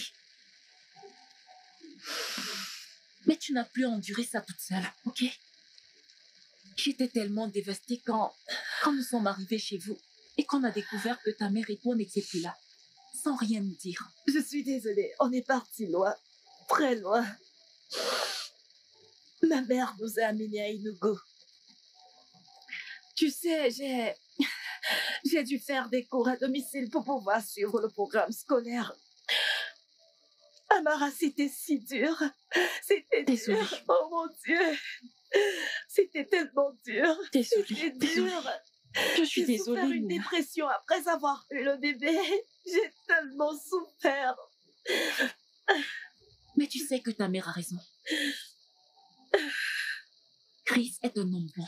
S1: Mais tu n'as plus enduré ça toute seule, ok? J'étais tellement dévastée quand nous sommes arrivés chez vous et qu'on a découvert que ta mère et toi n'étiez plus là, sans rien nous dire.
S6: Je suis désolée, on est parti loin, très loin. Ma mère nous a amenés à Inugu. Tu sais, j'ai dû faire des cours à domicile pour pouvoir suivre le programme scolaire. Amara, c'était si dur. C'était
S1: Désolée.
S6: dur. Oh mon Dieu. C'était tellement dur.
S1: Désolée,
S6: C'était
S1: désolée.
S6: dur.
S1: Je suis
S6: J'ai souffert
S1: désolée,
S6: une
S1: Mouna.
S6: dépression après avoir eu le bébé. J'ai tellement souffert.
S1: Mais tu sais que ta mère a raison. Chris est un homme bon.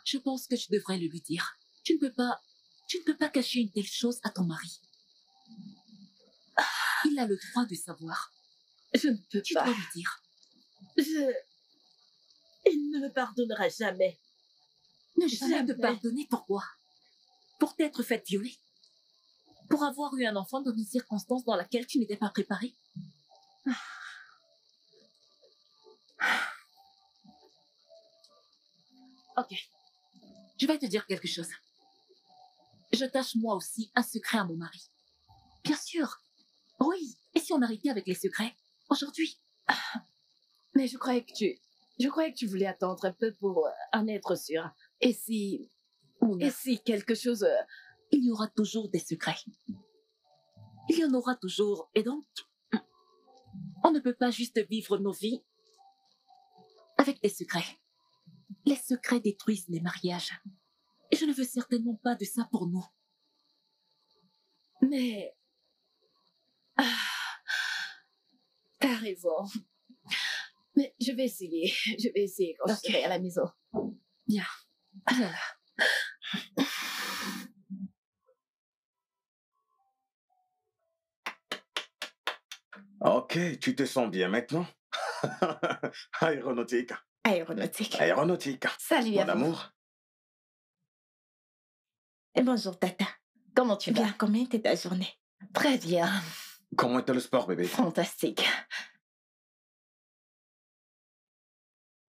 S1: Je pense que tu devrais le lui dire. Tu ne peux pas cacher une telle chose à ton mari. Il a le droit de savoir.
S6: Je ne peux
S1: Tu
S6: pas.
S1: dois lui dire.
S6: Il ne me pardonnera jamais.
S1: Ne jamais te
S6: Jamais.
S1: pardonner, pourquoi? Pour t'être faite violer? Pour avoir eu un enfant dans une circonstance dans laquelle tu n'étais pas préparée? Ok. Je vais te dire quelque chose. Je cache moi aussi un secret à mon mari. Bien sûr. Oui. Et si on arrêtait avec les secrets? Aujourd'hui?
S6: Mais je croyais que tu voulais attendre un peu pour en être sûr. Et si quelque chose...
S1: Il y aura toujours des secrets. Il y en aura toujours. Et donc, on ne peut pas juste vivre nos vies avec des secrets. Les secrets détruisent les mariages. Et je ne veux certainement pas de ça pour nous.
S6: Mais... t'as raison. Mais je vais essayer. Je vais essayer quand je serai à la maison.
S1: Bien. Viens là.
S3: Ok, tu te sens bien maintenant? Aéronautique.
S7: Aéronautique.
S3: Aéronautique.
S6: Salut
S3: Mon
S6: à vous.
S3: amour.
S7: Et bonjour, Tata.
S6: Comment tu vas?
S7: Bien, comment était ta journée?
S6: Très bien.
S3: Comment était le sport, bébé?
S6: Fantastique.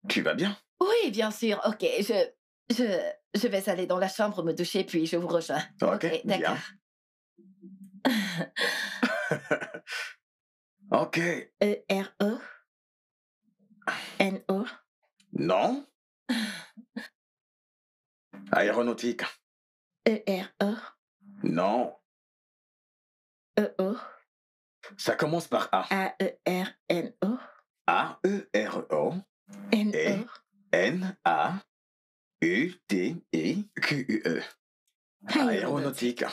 S3: Tu vas bien?
S6: Oui, bien sûr. Ok, je vais aller dans la chambre me doucher, puis je vous rejoins.
S3: Ok,
S6: d'accord.
S3: Ok.
S7: E-R-O? N-O?
S3: Non. Aéronautique.
S7: E-R-O?
S3: Non.
S7: E-O?
S3: Ça commence par A.
S7: A-E-R-N-O?
S3: A-E-R-O.
S7: N-O?
S3: N-A-U-T-I-Q-U-E. Aéronautique.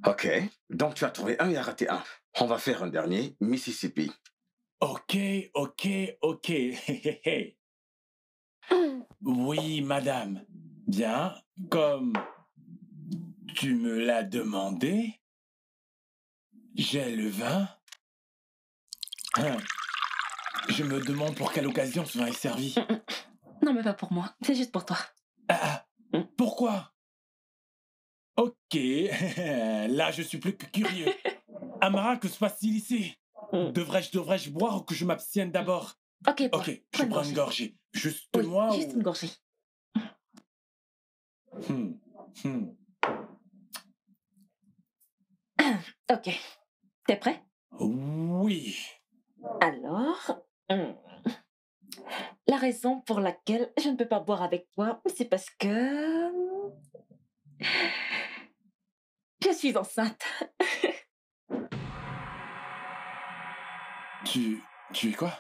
S3: Ok, donc tu as trouvé un et raté un. On va faire un dernier, Mississippi.
S5: Ok. Oui, madame. Bien, comme tu me l'as demandé, j'ai le vin. Je me demande pour quelle occasion ce vin est servi.
S1: Non, mais pas pour moi. C'est juste pour toi.
S5: Pourquoi? Ok, là je suis plus que curieux. Amara, que se passe-t-il ici? Devrais-je boire ou que je m'abstienne d'abord?
S1: Ok, bois.
S5: Ok, je prends une gorgée. Juste
S1: Oui,
S5: moi
S1: juste
S5: ou...
S1: une gorgée. Ok. T'es prêt?
S5: Oui.
S1: Alors, la raison pour laquelle je ne peux pas boire avec toi, c'est parce que je suis enceinte.
S5: Tu es quoi?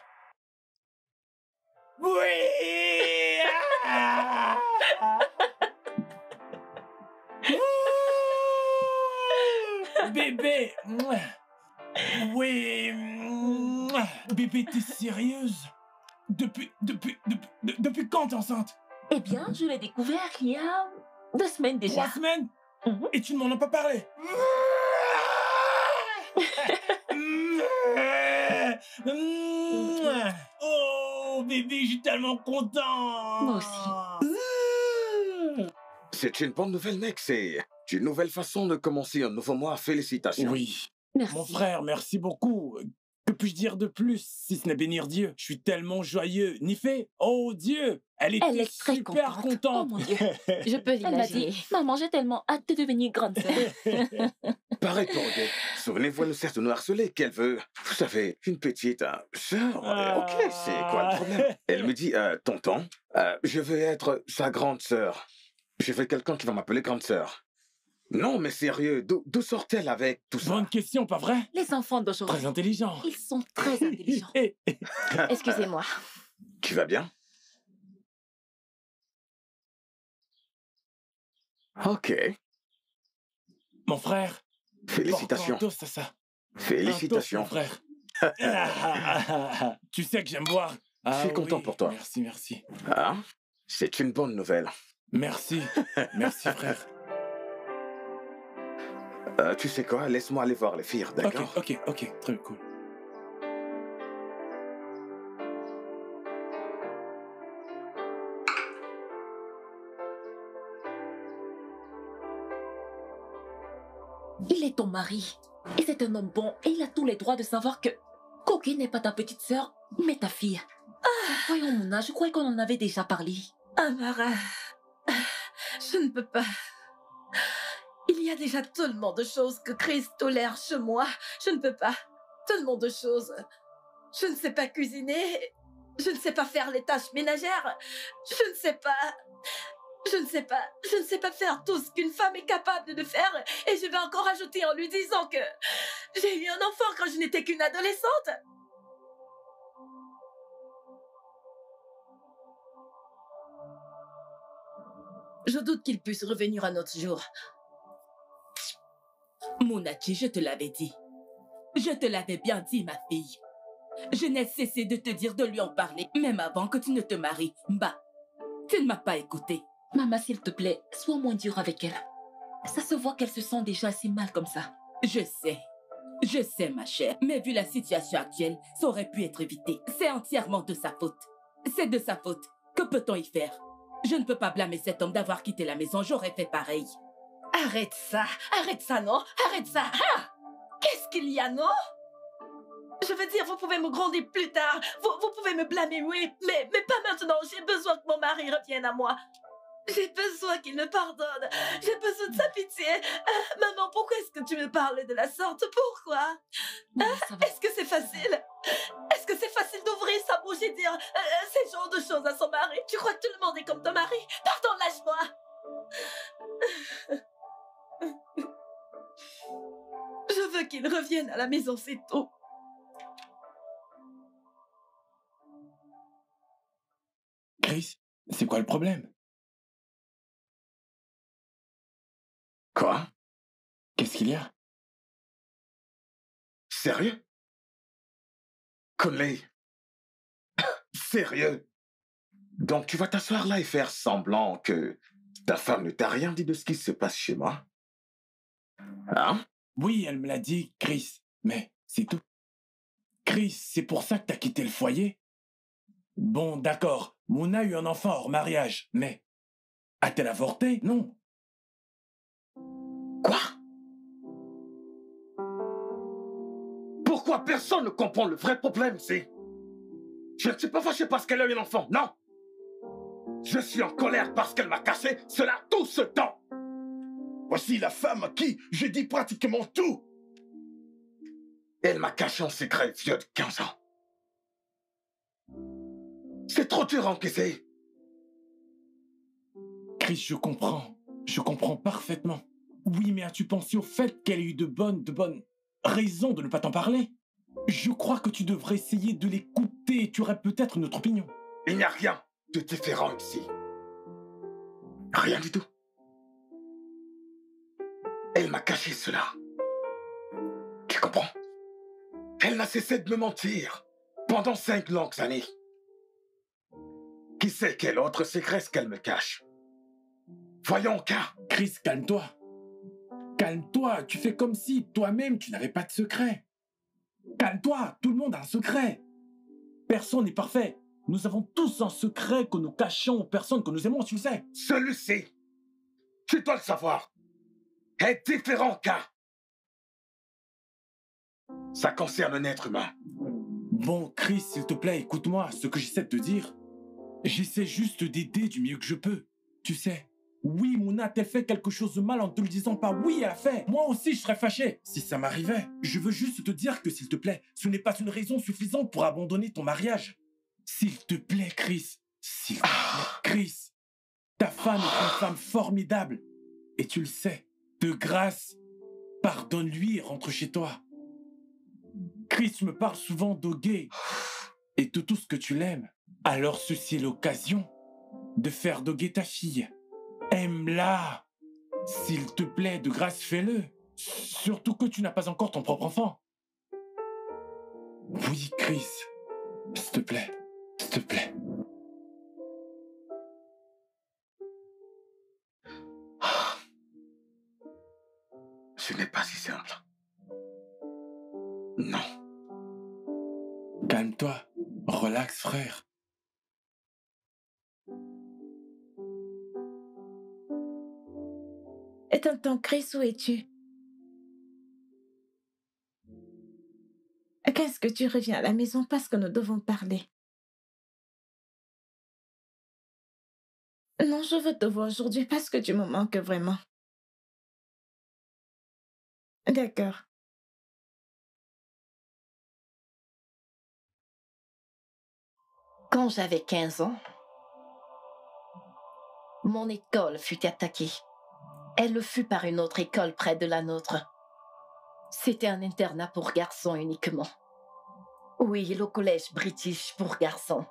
S5: Oui! Ah! Bébé! Oui! Bébé, t'es sérieuse? Depuis quand t'es enceinte?
S1: Eh bien, je l'ai découvert il y a 2 semaines déjà.
S5: 3 semaines?
S1: Mhm.
S5: Et tu ne m'en as pas parlé? Oh, bébé, je suis tellement content!
S1: Moi aussi.
S3: C'est une bonne nouvelle, mec. C'est une nouvelle façon de commencer un nouveau mois. Félicitations.
S5: Oui.
S1: Merci.
S5: Mon frère, merci beaucoup. Que puis-je dire de plus, si ce n'est bénir Dieu? Je suis tellement joyeux. Nifé, oh Dieu, elle était
S1: est très
S5: super
S1: contente.
S5: contente.
S1: Oh mon Dieu.
S6: Je peux
S1: Elle m'a
S6: l'imaginer.
S1: dit, maman, j'ai tellement hâte de devenir grande sœur.
S3: Pareil pour Odette. Souvenez-vous, elle nous sert de nous harceler. Qu'elle veut, vous savez, une petite sœur. Ok, c'est quoi le problème? Elle me dit, tonton, je veux être sa grande sœur. Je veux quelqu'un qui va m'appeler grande sœur. Non, mais sérieux, d'où sort-elle avec tout ça?
S5: Bonne question, pas vrai?
S1: Les enfants d'aujourd'hui,
S5: Très intelligent.
S1: ils sont très intelligents.
S6: Excusez-moi.
S3: Tu vas bien? Ok,
S5: Mon frère,
S3: félicitations.
S5: porte un toast à ça.
S3: Félicitations.
S5: Un toast, mon frère. Tu sais que j'aime boire.
S3: Je suis content pour toi.
S5: Merci, merci.
S3: Ah, c'est une bonne nouvelle.
S5: Merci, merci frère.
S3: Tu sais quoi? Laisse-moi aller voir les filles, d'accord?
S5: Ok, très cool.
S1: Il est ton mari. Et c'est un homme bon. Et il a tous les droits de savoir que Coquille n'est pas ta petite sœur, mais ta fille. Voyons, Mona, je croyais qu'on en avait déjà parlé.
S2: Amara, je ne peux pas. Il y a déjà tellement de choses que Chris tolère chez moi. Je ne peux pas. Tellement de choses. Je ne sais pas cuisiner. Je ne sais pas faire les tâches ménagères. Je ne sais pas. Je ne sais pas faire tout ce qu'une femme est capable de faire. Et je vais encore ajouter en lui disant que j'ai eu un enfant quand je n'étais qu'une adolescente. Je doute qu'il puisse revenir un autre jour.
S4: Monachi, je te l'avais dit. Je te l'avais bien dit, ma fille. Je n'ai cessé de te dire de lui en parler, même avant que tu ne te maries. Bah, tu ne m'as pas écouté.
S1: Maman, s'il te plaît, sois moins dure avec elle. Ça se voit qu'elle se sent déjà assez mal comme ça.
S4: Je sais, ma chère. Mais vu la situation actuelle, ça aurait pu être évité. C'est entièrement de sa faute. C'est de sa faute. Que peut-on y faire? Je ne peux pas blâmer cet homme d'avoir quitté la maison. J'aurais fait pareil.
S2: Arrête ça, non? Arrête ça! Ah! Qu'est-ce qu'il y a, non? Je veux dire, vous pouvez me gronder plus tard. Vous pouvez me blâmer, oui, mais pas maintenant. J'ai besoin que mon mari revienne à moi. J'ai besoin qu'il me pardonne. J'ai besoin de sa pitié. Maman, pourquoi est-ce que tu me parles de la sorte? Pourquoi?
S1: Maman, ça va.
S2: Est-ce que c'est facile? Est-ce que c'est facile d'ouvrir sa bouche et dire ces genres de choses à son mari? Tu crois que tout le monde est comme ton mari? Pardon, lâche-moi. Je veux qu'il revienne à la maison, c'est tout.
S5: Chris, c'est quoi le problème?
S3: Quoi?
S5: Qu'est-ce qu'il y a?
S3: Sérieux? Conley? Sérieux? Donc tu vas t'asseoir là et faire semblant que ta femme ne t'a rien dit de ce qui se passe chez moi? Hein?
S5: Oui, elle me l'a dit, Chris, mais c'est tout. Chris, c'est pour ça que t'as quitté le foyer? Bon, d'accord, Mona a eu un enfant hors mariage, mais a-t-elle avorté? Non.
S3: Quoi? Pourquoi personne ne comprend le vrai problème, c'est... Je ne suis pas fâché parce qu'elle a eu un enfant, non. Je suis en colère parce qu'elle m'a caché cela tout ce temps.
S8: Voici la femme à qui je dis pratiquement tout.
S3: Elle m'a caché un secret vieux de 15 ans. C'est trop dur à encaisser.
S5: Chris, je comprends parfaitement. Oui, mais as-tu pensé au fait qu'elle a eu de bonnes raisons de ne pas t'en parler? Je crois que tu devrais essayer de l'écouter et tu aurais peut-être une autre opinion.
S3: Il n'y a rien de différent ici. Rien du tout. Elle m'a caché cela. Tu comprends? Elle n'a cessé de me mentir pendant 5 longues années. Qui sait quel autre secret ce qu'elle me cache? Voyons, car...
S5: Chris, calme-toi. Calme-toi, tu fais comme si toi-même tu n'avais pas de secret. Calme-toi, tout le monde a un secret. Personne n'est parfait. Nous avons tous un secret que nous cachons aux personnes que nous aimons, tu le sais.
S3: Celui-ci, tu dois le savoir, est différent, car... Ça concerne un être humain.
S5: Bon, Chris, s'il te plaît, écoute-moi ce que j'essaie de te dire. J'essaie juste d'aider du mieux que je peux. Tu sais, oui, Mona a-t-elle fait quelque chose de mal en te le disant pas? Oui, elle a fait. Moi aussi, je serais fâché si ça m'arrivait. Je veux juste te dire que, s'il te plaît, ce n'est pas une raison suffisante pour abandonner ton mariage. S'il te plaît, Chris. S'il te plaît, Chris. Ta femme est une femme formidable. Et tu le sais. De grâce, pardonne-lui et rentre chez toi. Chris, tu me parles souvent d'Ogé et de tout ce que tu l'aimes. Alors ceci est l'occasion de faire d'Ogé ta fille. Aime-la. S'il te plaît, de grâce, fais-le. Surtout que tu n'as pas encore ton propre enfant. Oui, Chris. S'il te plaît. S'il te plaît.
S3: Ce n'est pas si simple. Non.
S5: Calme-toi. Relax, frère.
S7: Et tonton Chris, où es-tu? Qu'est-ce que tu reviens à la maison parce que nous devons parler? Non, je veux te voir aujourd'hui parce que tu me manques vraiment. D'accord.
S6: Quand j'avais 15 ans, mon école fut attaquée. Elle le fut par une autre école près de la nôtre. C'était un internat pour garçons uniquement. Oui, le collège British pour garçons.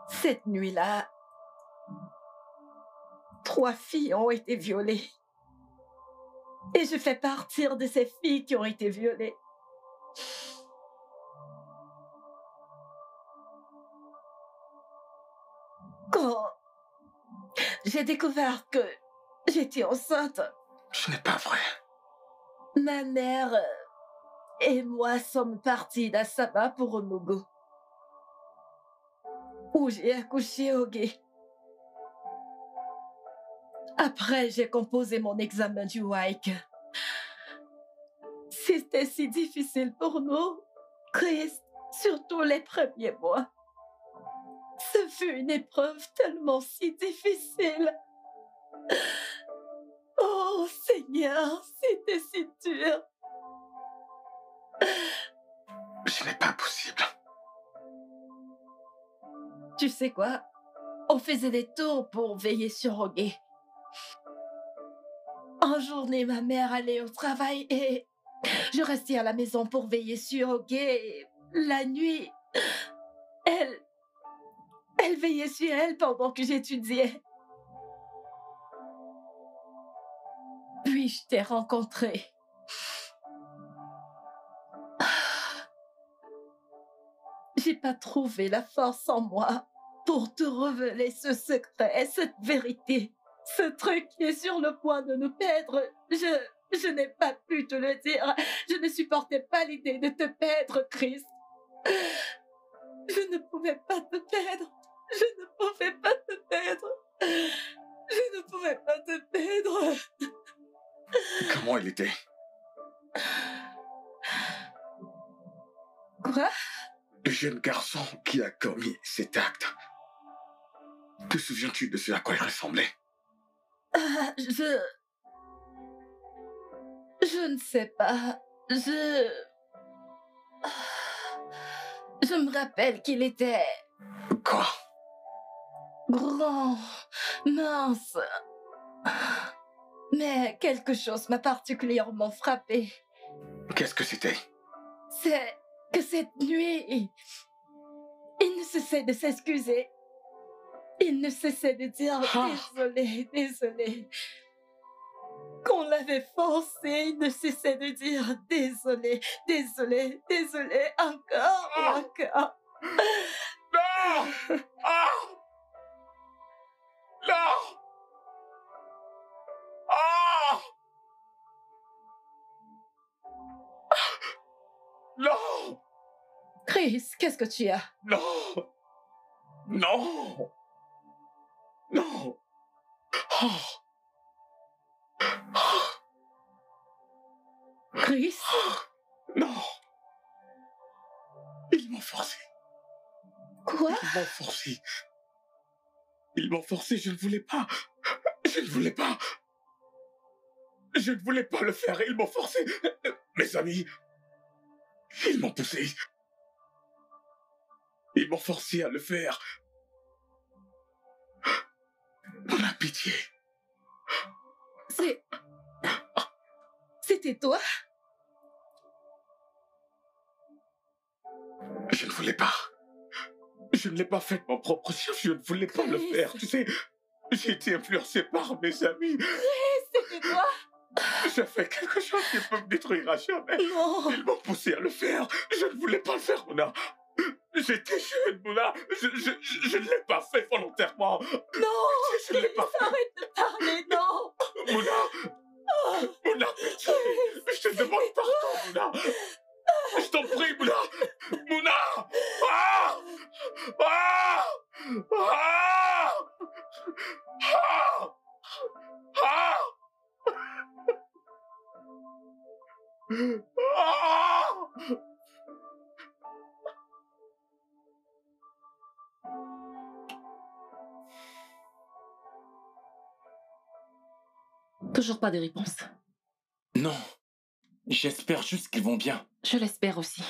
S6: Cette nuit-là, 3 filles ont été violées. Et je fais partie de ces filles qui ont été violées. Quand j'ai découvert que j'étais enceinte,
S3: Ce n'est pas vrai.
S6: ma mère et moi sommes partis d'Assaba pour Onogo, où j'ai accouché au Gué. Après, j'ai composé mon examen du WAEC. C'était si difficile pour nous, Chris, surtout les premiers mois. Ce fut une épreuve tellement si difficile. Oh Seigneur, c'était si dur.
S3: Ce n'est pas possible.
S6: Tu sais quoi? On faisait des tours pour veiller sur Ogé. En journée, ma mère allait au travail et je restais à la maison pour veiller sur Ogé. La nuit, elle veillait sur elle pendant que j'étudiais. Puis je t'ai rencontré. J'ai pas trouvé la force en moi pour te révéler ce secret, cette vérité. Ce truc qui est sur le point de nous perdre. Je n'ai pas pu te le dire. Je ne supportais pas l'idée de te perdre, Chris.
S2: Je ne pouvais pas te perdre. Je ne pouvais pas te perdre. Je ne pouvais pas te perdre.
S3: Comment il était?
S2: Quoi?
S3: Le jeune garçon qui a commis cet acte. Te souviens-tu de ce à quoi il ressemblait?
S2: Je ne sais pas. Je me rappelle qu'il était
S3: Quoi?
S2: grand, mince. Mais quelque chose m'a particulièrement frappée.
S3: Qu'est-ce que c'était?
S2: C'est que cette nuit, il ne cessait de s'excuser. Il ne cessait de dire désolé, désolé. Qu'on l'avait forcé, il ne cessait de dire désolé, désolé, désolé, encore et encore.
S3: Non! Ah! Non! Ah! Non!
S2: Chris, qu'est-ce que tu as?
S3: Non! Non! Non! Oh!
S2: Chris?
S3: Non! Ils m'ont forcé.
S2: Quoi?
S3: Ils m'ont forcé. Ils m'ont forcé, je ne voulais pas. Je ne voulais pas. Je ne voulais pas le faire, ils m'ont forcé. Mes amis, ils m'ont poussé. Ils m'ont forcé à le faire. On a pitié.
S2: C'était toi?
S3: Je ne voulais pas. Je ne l'ai pas fait de mon propre chef, je ne voulais pas le faire. Tu sais, j'ai été influencé par mes amis.
S2: C'était toi?
S3: J'ai fait quelque chose qui peut me détruire à jamais.
S2: Non!
S3: Ils m'ont poussé à le faire. Je ne voulais pas le faire, Mouna. J'étais jeune, Mouna. Je ne l'ai pas fait volontairement.
S2: Non!
S3: Je ne l'ai pas fait.
S2: Arrête de parler, non!
S3: Mouna! Mouna, pitié! Je te demande pardon, Mouna! Je t'en prie, Mouna! Mouna! Ah! Ah! Ah! Ah! Ah! Ah!
S1: Toujours pas de réponse.
S5: Non. J'espère juste qu'ils vont bien.
S1: Je l'espère aussi.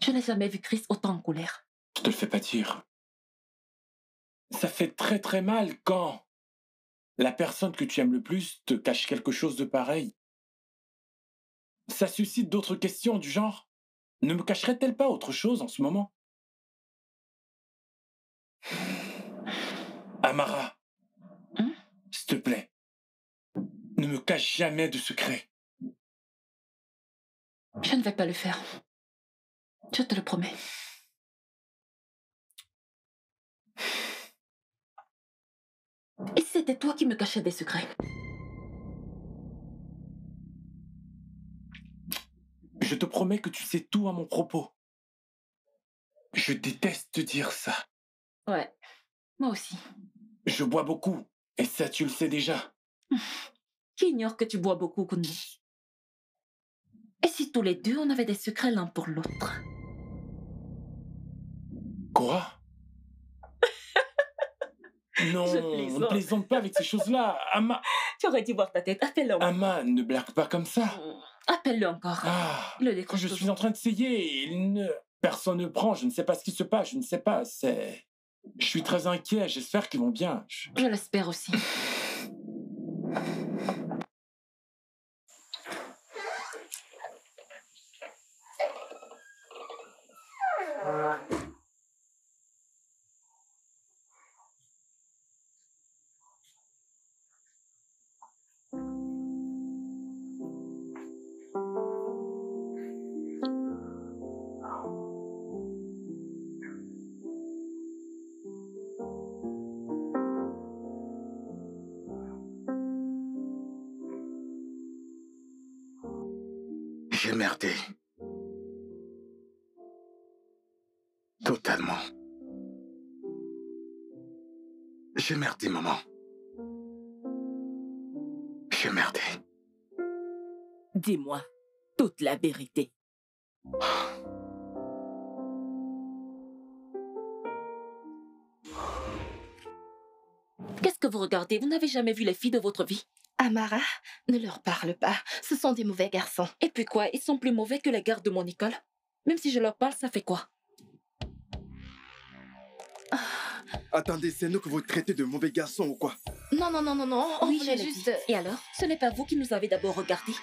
S1: Je n'ai jamais vu Chris autant en colère.
S5: Je te le fais pas dire. Ça fait très très mal quand la personne que tu aimes le plus te cache quelque chose de pareil. Ça suscite d'autres questions du genre, ne me cacherait-elle pas autre chose en ce moment? Amara, s'il te plaît, ne me cache jamais de secret.
S1: Je ne vais pas le faire. Je te le promets. Et si c'était toi qui me cachais des secrets?
S5: Je te promets que tu sais tout à mon propos. Je déteste te dire ça.
S1: Ouais, moi aussi.
S5: Je bois beaucoup, et ça tu le sais déjà.
S1: Qui ignore que tu bois beaucoup, Kundi? Et si tous les deux, on avait des secrets l'un pour l'autre?
S5: Quoi? Non,
S1: Je
S5: on
S1: plaisante.
S5: ne plaisante pas avec ces choses-là. Ama...
S1: Tu aurais dû voir ta tête. Appelle-le encore.
S5: Ama, ne blague pas comme ça.
S1: Appelle-le encore.
S5: Ah,
S1: Il le décroche
S5: je suis
S1: toujours.
S5: en train d'essayer. Personne ne prend. Je ne sais pas ce qui se passe. Je ne sais pas. Je suis très inquiet. J'espère qu'ils vont bien.
S1: Je l'espère aussi.
S3: J'ai merdé. Totalement. J'ai merdé, maman. J'ai merdé.
S4: Dis-moi toute la vérité.
S1: Qu'est-ce que vous regardez? Vous n'avez jamais vu les filles de votre vie?
S6: Amara, ne leur parle pas. Ce sont des mauvais garçons.
S1: Et puis quoi? Ils sont plus mauvais que les gardes de mon école. Même si je leur parle, ça fait quoi?
S9: Attendez, c'est nous que vous traitez de mauvais garçons ou quoi?
S6: Non, non, non, non, non. On
S1: Oui, je
S6: voulait
S1: l'ai
S6: juste...
S1: dit. Et alors? Ce n'est pas vous qui nous avez d'abord regardés.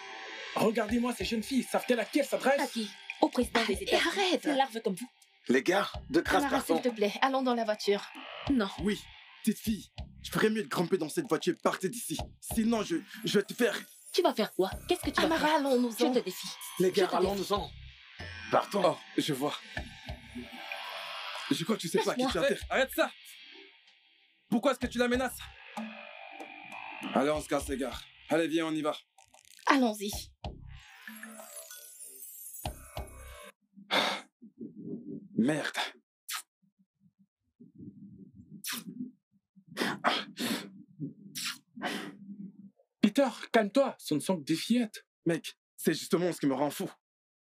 S5: Regardez-moi ces jeunes filles, savent-elles à qui elles s'adressent?
S1: À qui? Au président des
S6: Et
S1: États-Unis.
S6: arrête.
S1: Des larves comme vous.
S3: Les gars, de grâce,
S6: Amara, s'il
S3: pardon.
S6: te plaît, allons dans la voiture.
S1: Non.
S9: Oui, petite fille, je ferais mieux de grimper dans cette voiture et partir d'ici. Sinon, je vais te faire...
S1: Tu vas faire quoi? Qu'est-ce que tu vas
S6: Amara,
S1: faire? Je
S6: allons-nous-en.
S1: te défie.
S3: Les
S1: Je
S3: gars,
S1: te
S3: allons-nous-en. Partons.
S9: Oh, je vois. Je crois que tu sais pas à qui tu as affaire.
S5: Arrête ça! Pourquoi est-ce que tu la menaces? Allez, on se casse, les gars. Allez, viens, on y va.
S6: Allons-y.
S5: Merde. Peter, calme-toi. Ce ne sont que des fillettes.
S9: Mec, c'est justement ce qui me rend fou.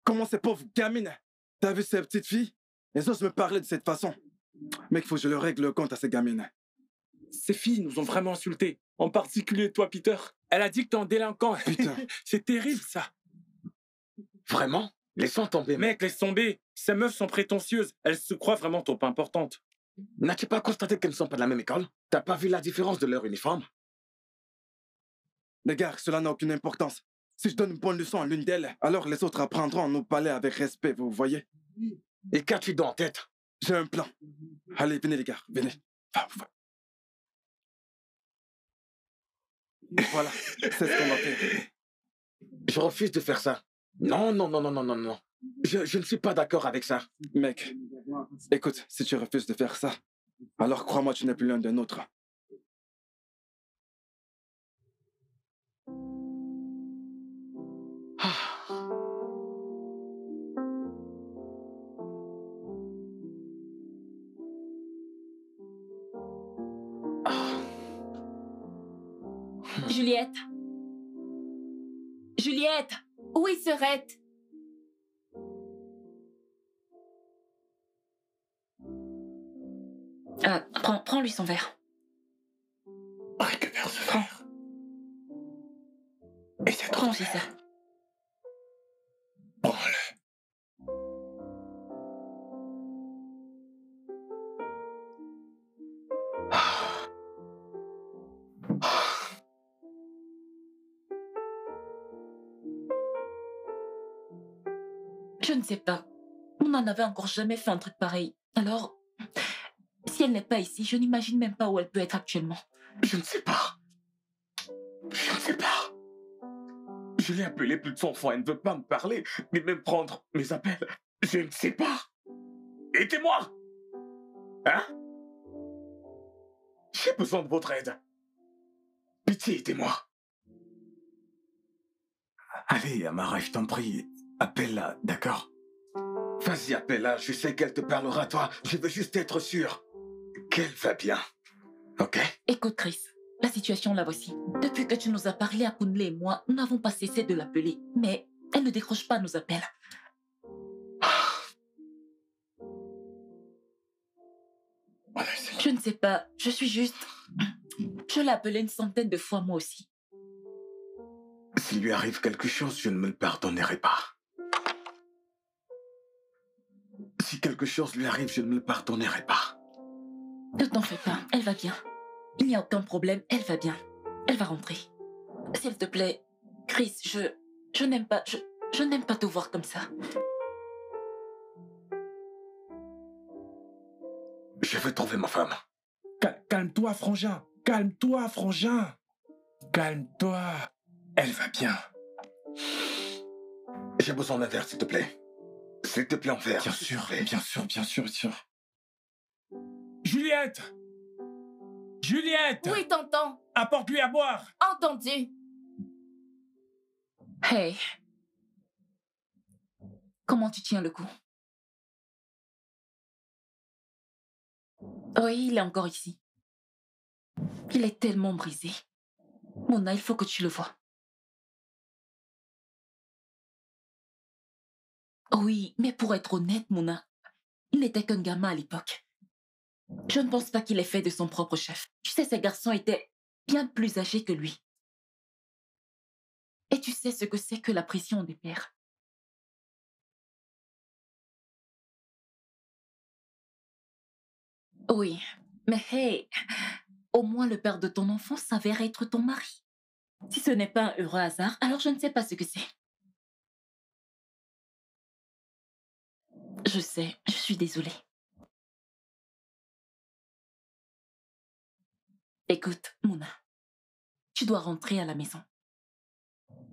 S9: Comment ces pauvres gamines, t'as vu ces petites filles? Elles osent me parler de cette façon. Mec, faut que je le règle le compte à ces gamines.
S5: Ces filles nous ont vraiment insultés. En particulier toi, Peter. Elle a dit que t'es un délinquant.
S9: Putain.
S5: C'est terrible, ça.
S3: Vraiment? Laissons tomber, mec.
S5: Mec, laisse tomber. Ces meufs sont prétentieuses. Elles se croient vraiment trop importantes.
S3: N'as-tu pas constaté qu'elles ne sont pas de la même école? T'as pas vu la différence de leur uniforme?
S9: Les gars, cela n'a aucune importance. Si je donne une bonne leçon à l'une d'elles, alors les autres apprendront à nous parler avec respect, vous voyez?
S3: Et qu'as-tu dans la tête?
S9: J'ai un plan. Allez, venez les gars, venez. Voilà, c'est ce qu'on va faire.
S3: Je refuse de faire ça. Non, non, non, non, non, non, non. Je ne suis pas d'accord avec ça.
S9: Mec, écoute, si tu refuses de faire ça, alors crois-moi, tu n'es plus l'un d'un autre.
S1: Juliette. Juliette.
S6: Oui, Serette.
S1: Prends-lui son verre.
S3: Récupère ce
S1: Prends.
S3: verre. Et c'est
S1: Prends aussi ça.
S3: Prends-le.
S1: Je ne sais pas. On n'en avait encore jamais fait un truc pareil. Alors, si elle n'est pas ici, je n'imagine même pas où elle peut être actuellement.
S3: Je ne sais pas. Je ne sais pas. Je l'ai appelée plus de 100 fois. Elle ne veut pas me parler, ni même prendre mes appels. Je ne sais pas. Aidez-moi. Hein? J'ai besoin de votre aide. Pitié, aidez-moi. Allez, Amara, je t'en prie. Appelle-la, d'accord? Vas-y, appelle-la. Je sais qu'elle te parlera, toi. Je veux juste être sûr qu'elle va bien. Ok?
S1: Écoute, Chris, la situation la voici. Depuis que tu nous as parlé à Kunle et moi, nous n'avons pas cessé de l'appeler. Mais elle ne décroche pas nos appels. Je ne sais pas. Je suis juste... Je l'ai appelée une centaine de fois moi aussi.
S3: S'il lui arrive quelque chose, je ne me le pardonnerai pas. Si quelque chose lui arrive, je ne me le pardonnerai pas.
S1: Ne t'en fais pas, elle va bien. Il n'y a aucun problème, elle va bien. Elle va rentrer. S'il te plaît, Chris, je n'aime pas... Je n'aime pas te voir comme ça.
S3: Je veux trouver ma femme.
S5: Calme-toi, frangin. Calme-toi, frangin. Calme-toi. Elle va bien.
S3: J'ai besoin d'un verre, s'il te plaît. S'il te plaît, en verre.
S5: Bien sûr, bien sûr, bien sûr, bien sûr. Juliette! Juliette!
S6: Oui, t'entends.
S5: Apporte-lui à boire!
S6: Entendu.
S1: Hey. Comment tu tiens le coup? Oui, il est encore ici. Il est tellement brisé. Mona, il faut que tu le vois. Oui, mais pour être honnête, Mona, il n'était qu'un gamin à l'époque. Je ne pense pas qu'il ait fait de son propre chef. Tu sais, ces garçons étaient bien plus âgés que lui. Et tu sais ce que c'est que la pression des pères. Oui, mais hey, au moins le père de ton enfant s'avère être ton mari. Si ce n'est pas un heureux hasard, alors je ne sais pas ce que c'est. Je sais, je suis désolée. Écoute, Mona, tu dois rentrer à la maison.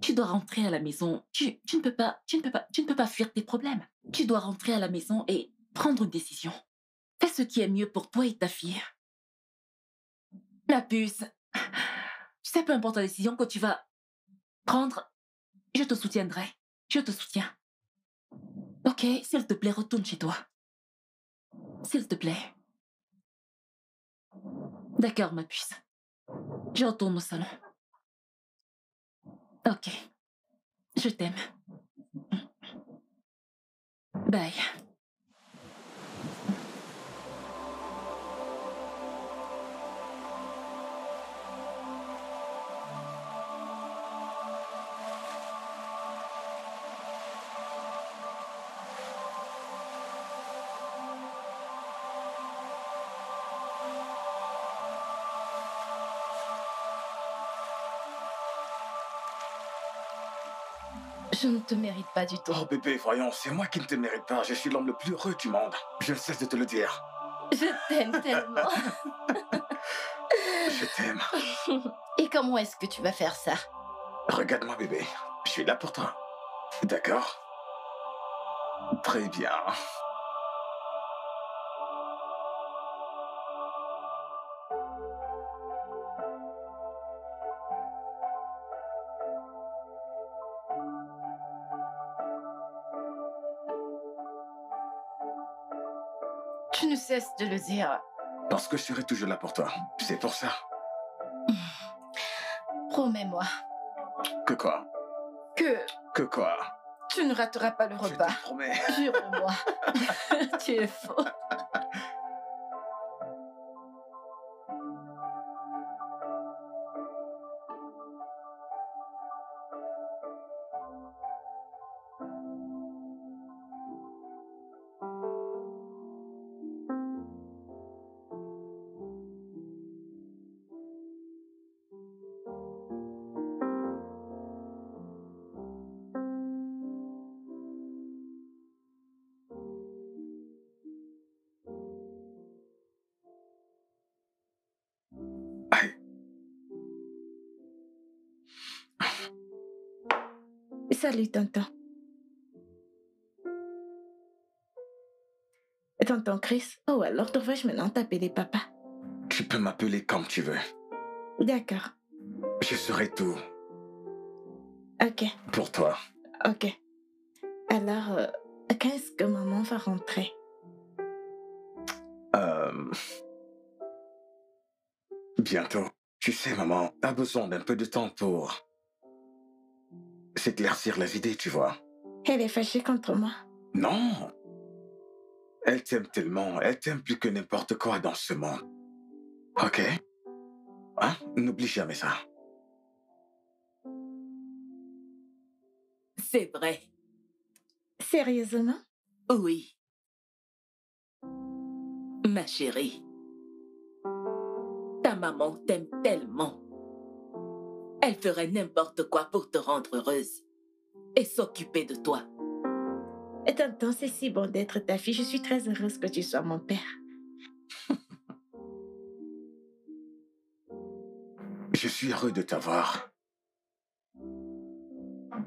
S1: Tu dois rentrer à la maison. Tu ne peux pas, tu ne peux pas fuir tes problèmes. Tu dois rentrer à la maison et prendre une décision. Fais ce qui est mieux pour toi et ta fille. Ma puce, tu sais, peu importe la décision que tu vas prendre, je te soutiendrai. Je te soutiens. Ok, s'il te plaît, retourne chez toi. S'il te plaît. D'accord, ma puce. Je retourne au salon. Ok. Je t'aime. Bye.
S6: Je ne te mérite pas du tout.
S3: Oh bébé, voyons, c'est moi qui ne te mérite pas. Je suis l'homme le plus heureux du monde. Je ne cesse de te le dire.
S6: Je t'aime tellement.
S3: Je t'aime.
S6: Et comment est-ce que tu vas faire ça?
S3: Regarde-moi bébé, je suis là pour toi. D'accord? Très bien.
S6: Tu ne cesses de le dire.
S3: Parce que je serai toujours là pour toi. C'est pour ça.
S6: Promets-moi
S3: Que quoi?
S6: que
S3: Que quoi?
S6: tu ne rateras pas le
S3: Je
S6: repas.
S3: te promets.
S6: Jure-moi. Tu es faux.
S3: Aïe.
S7: Salut, tonton. Tonton Chris. Oh, alors devrais-je maintenant t'appeler papa?
S3: Tu peux m'appeler comme tu veux.
S7: D'accord.
S3: Je serai tout
S7: Ok,
S3: pour toi.
S7: ok. Alors, quand est-ce que maman va rentrer?
S3: Bientôt. Tu sais, maman a besoin d'un peu de temps pour s'éclaircir les idées, tu vois.
S7: Elle est fâchée contre moi.
S3: Non. Elle t'aime tellement, elle t'aime plus que n'importe quoi dans ce monde. Ok? Hein? N'oublie jamais ça.
S4: C'est vrai.
S7: Sérieusement?
S4: Oui. Ma chérie, ta maman t'aime tellement. Elle ferait n'importe quoi pour te rendre heureuse et s'occuper de toi.
S7: Et tonton, c'est si bon d'être ta fille. Je suis très heureuse que tu sois mon père.
S3: Je suis heureux de t'avoir.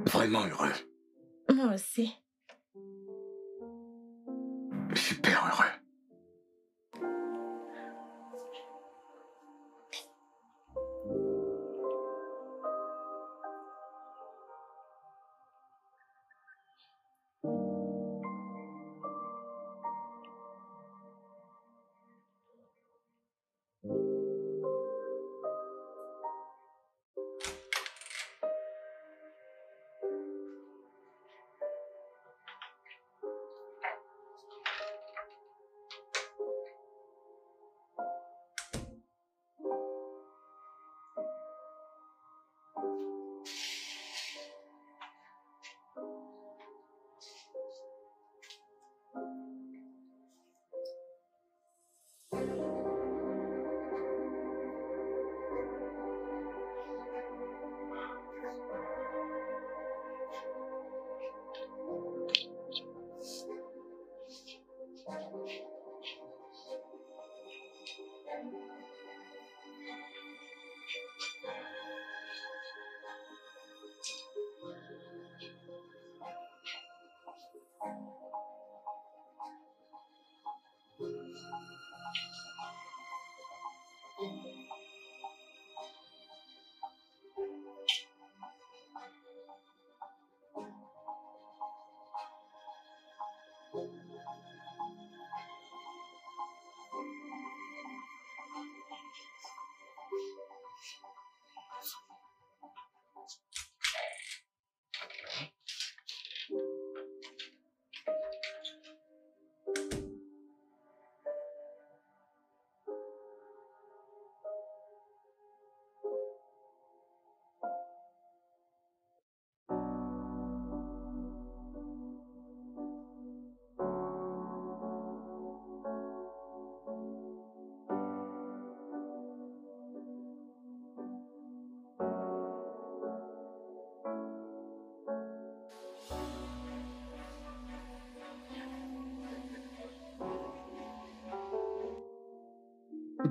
S3: Vraiment heureux.
S7: Moi aussi.
S3: Super heureux.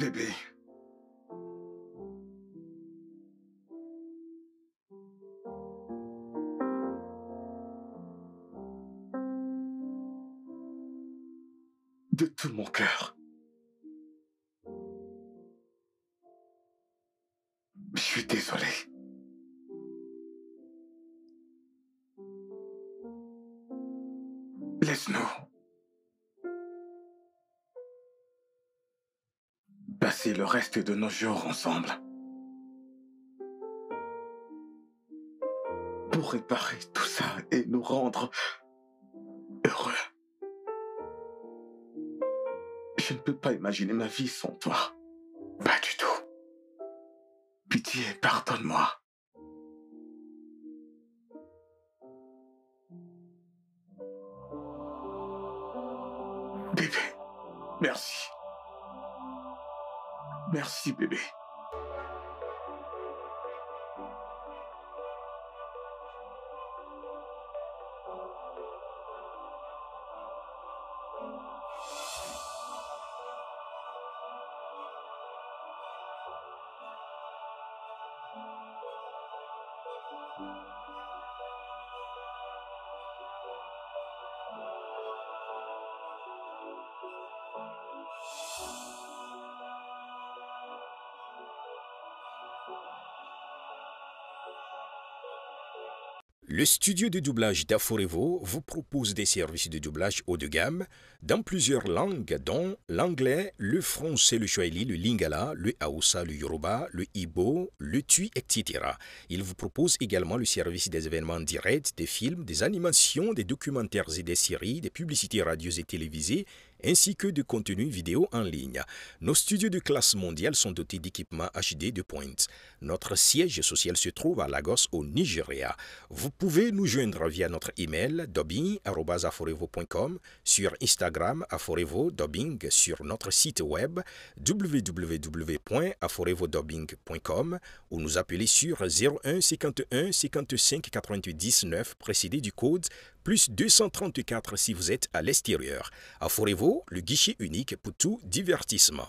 S3: Bébé. De tout mon cœur. Je suis désolé. Laisse-nous passer le reste de nos jours ensemble. Pour réparer tout ça et nous rendre heureux. Je ne peux pas imaginer ma vie sans toi. Pas du tout. Pitié, pardonne-moi. Bébé, merci. Merci, bébé.
S10: Le studio de doublage d'Aforevo vous propose des services de doublage haut de gamme dans plusieurs langues, dont l'anglais, le français, le swahili, le lingala, le hausa, le yoruba, le igbo, le tui, etc. Il vous propose également le service des événements directs, des films, des animations, des documentaires et des séries, des publicités radios et télévisées, ainsi que de contenus vidéo en ligne. Nos studios de classe mondiale sont dotés d'équipements HD de pointe. Notre siège social se trouve à Lagos, au Nigeria. Vous pouvez nous joindre via notre email dubbing@aforevo.com, sur Instagram aforevo-dubbing, sur notre site web www.aforevodubbing.com ou nous appeler sur 01 51 55 88 19 précédé du code plus 234 si vous êtes à l'extérieur. Aforevo, le guichet unique pour tout divertissement.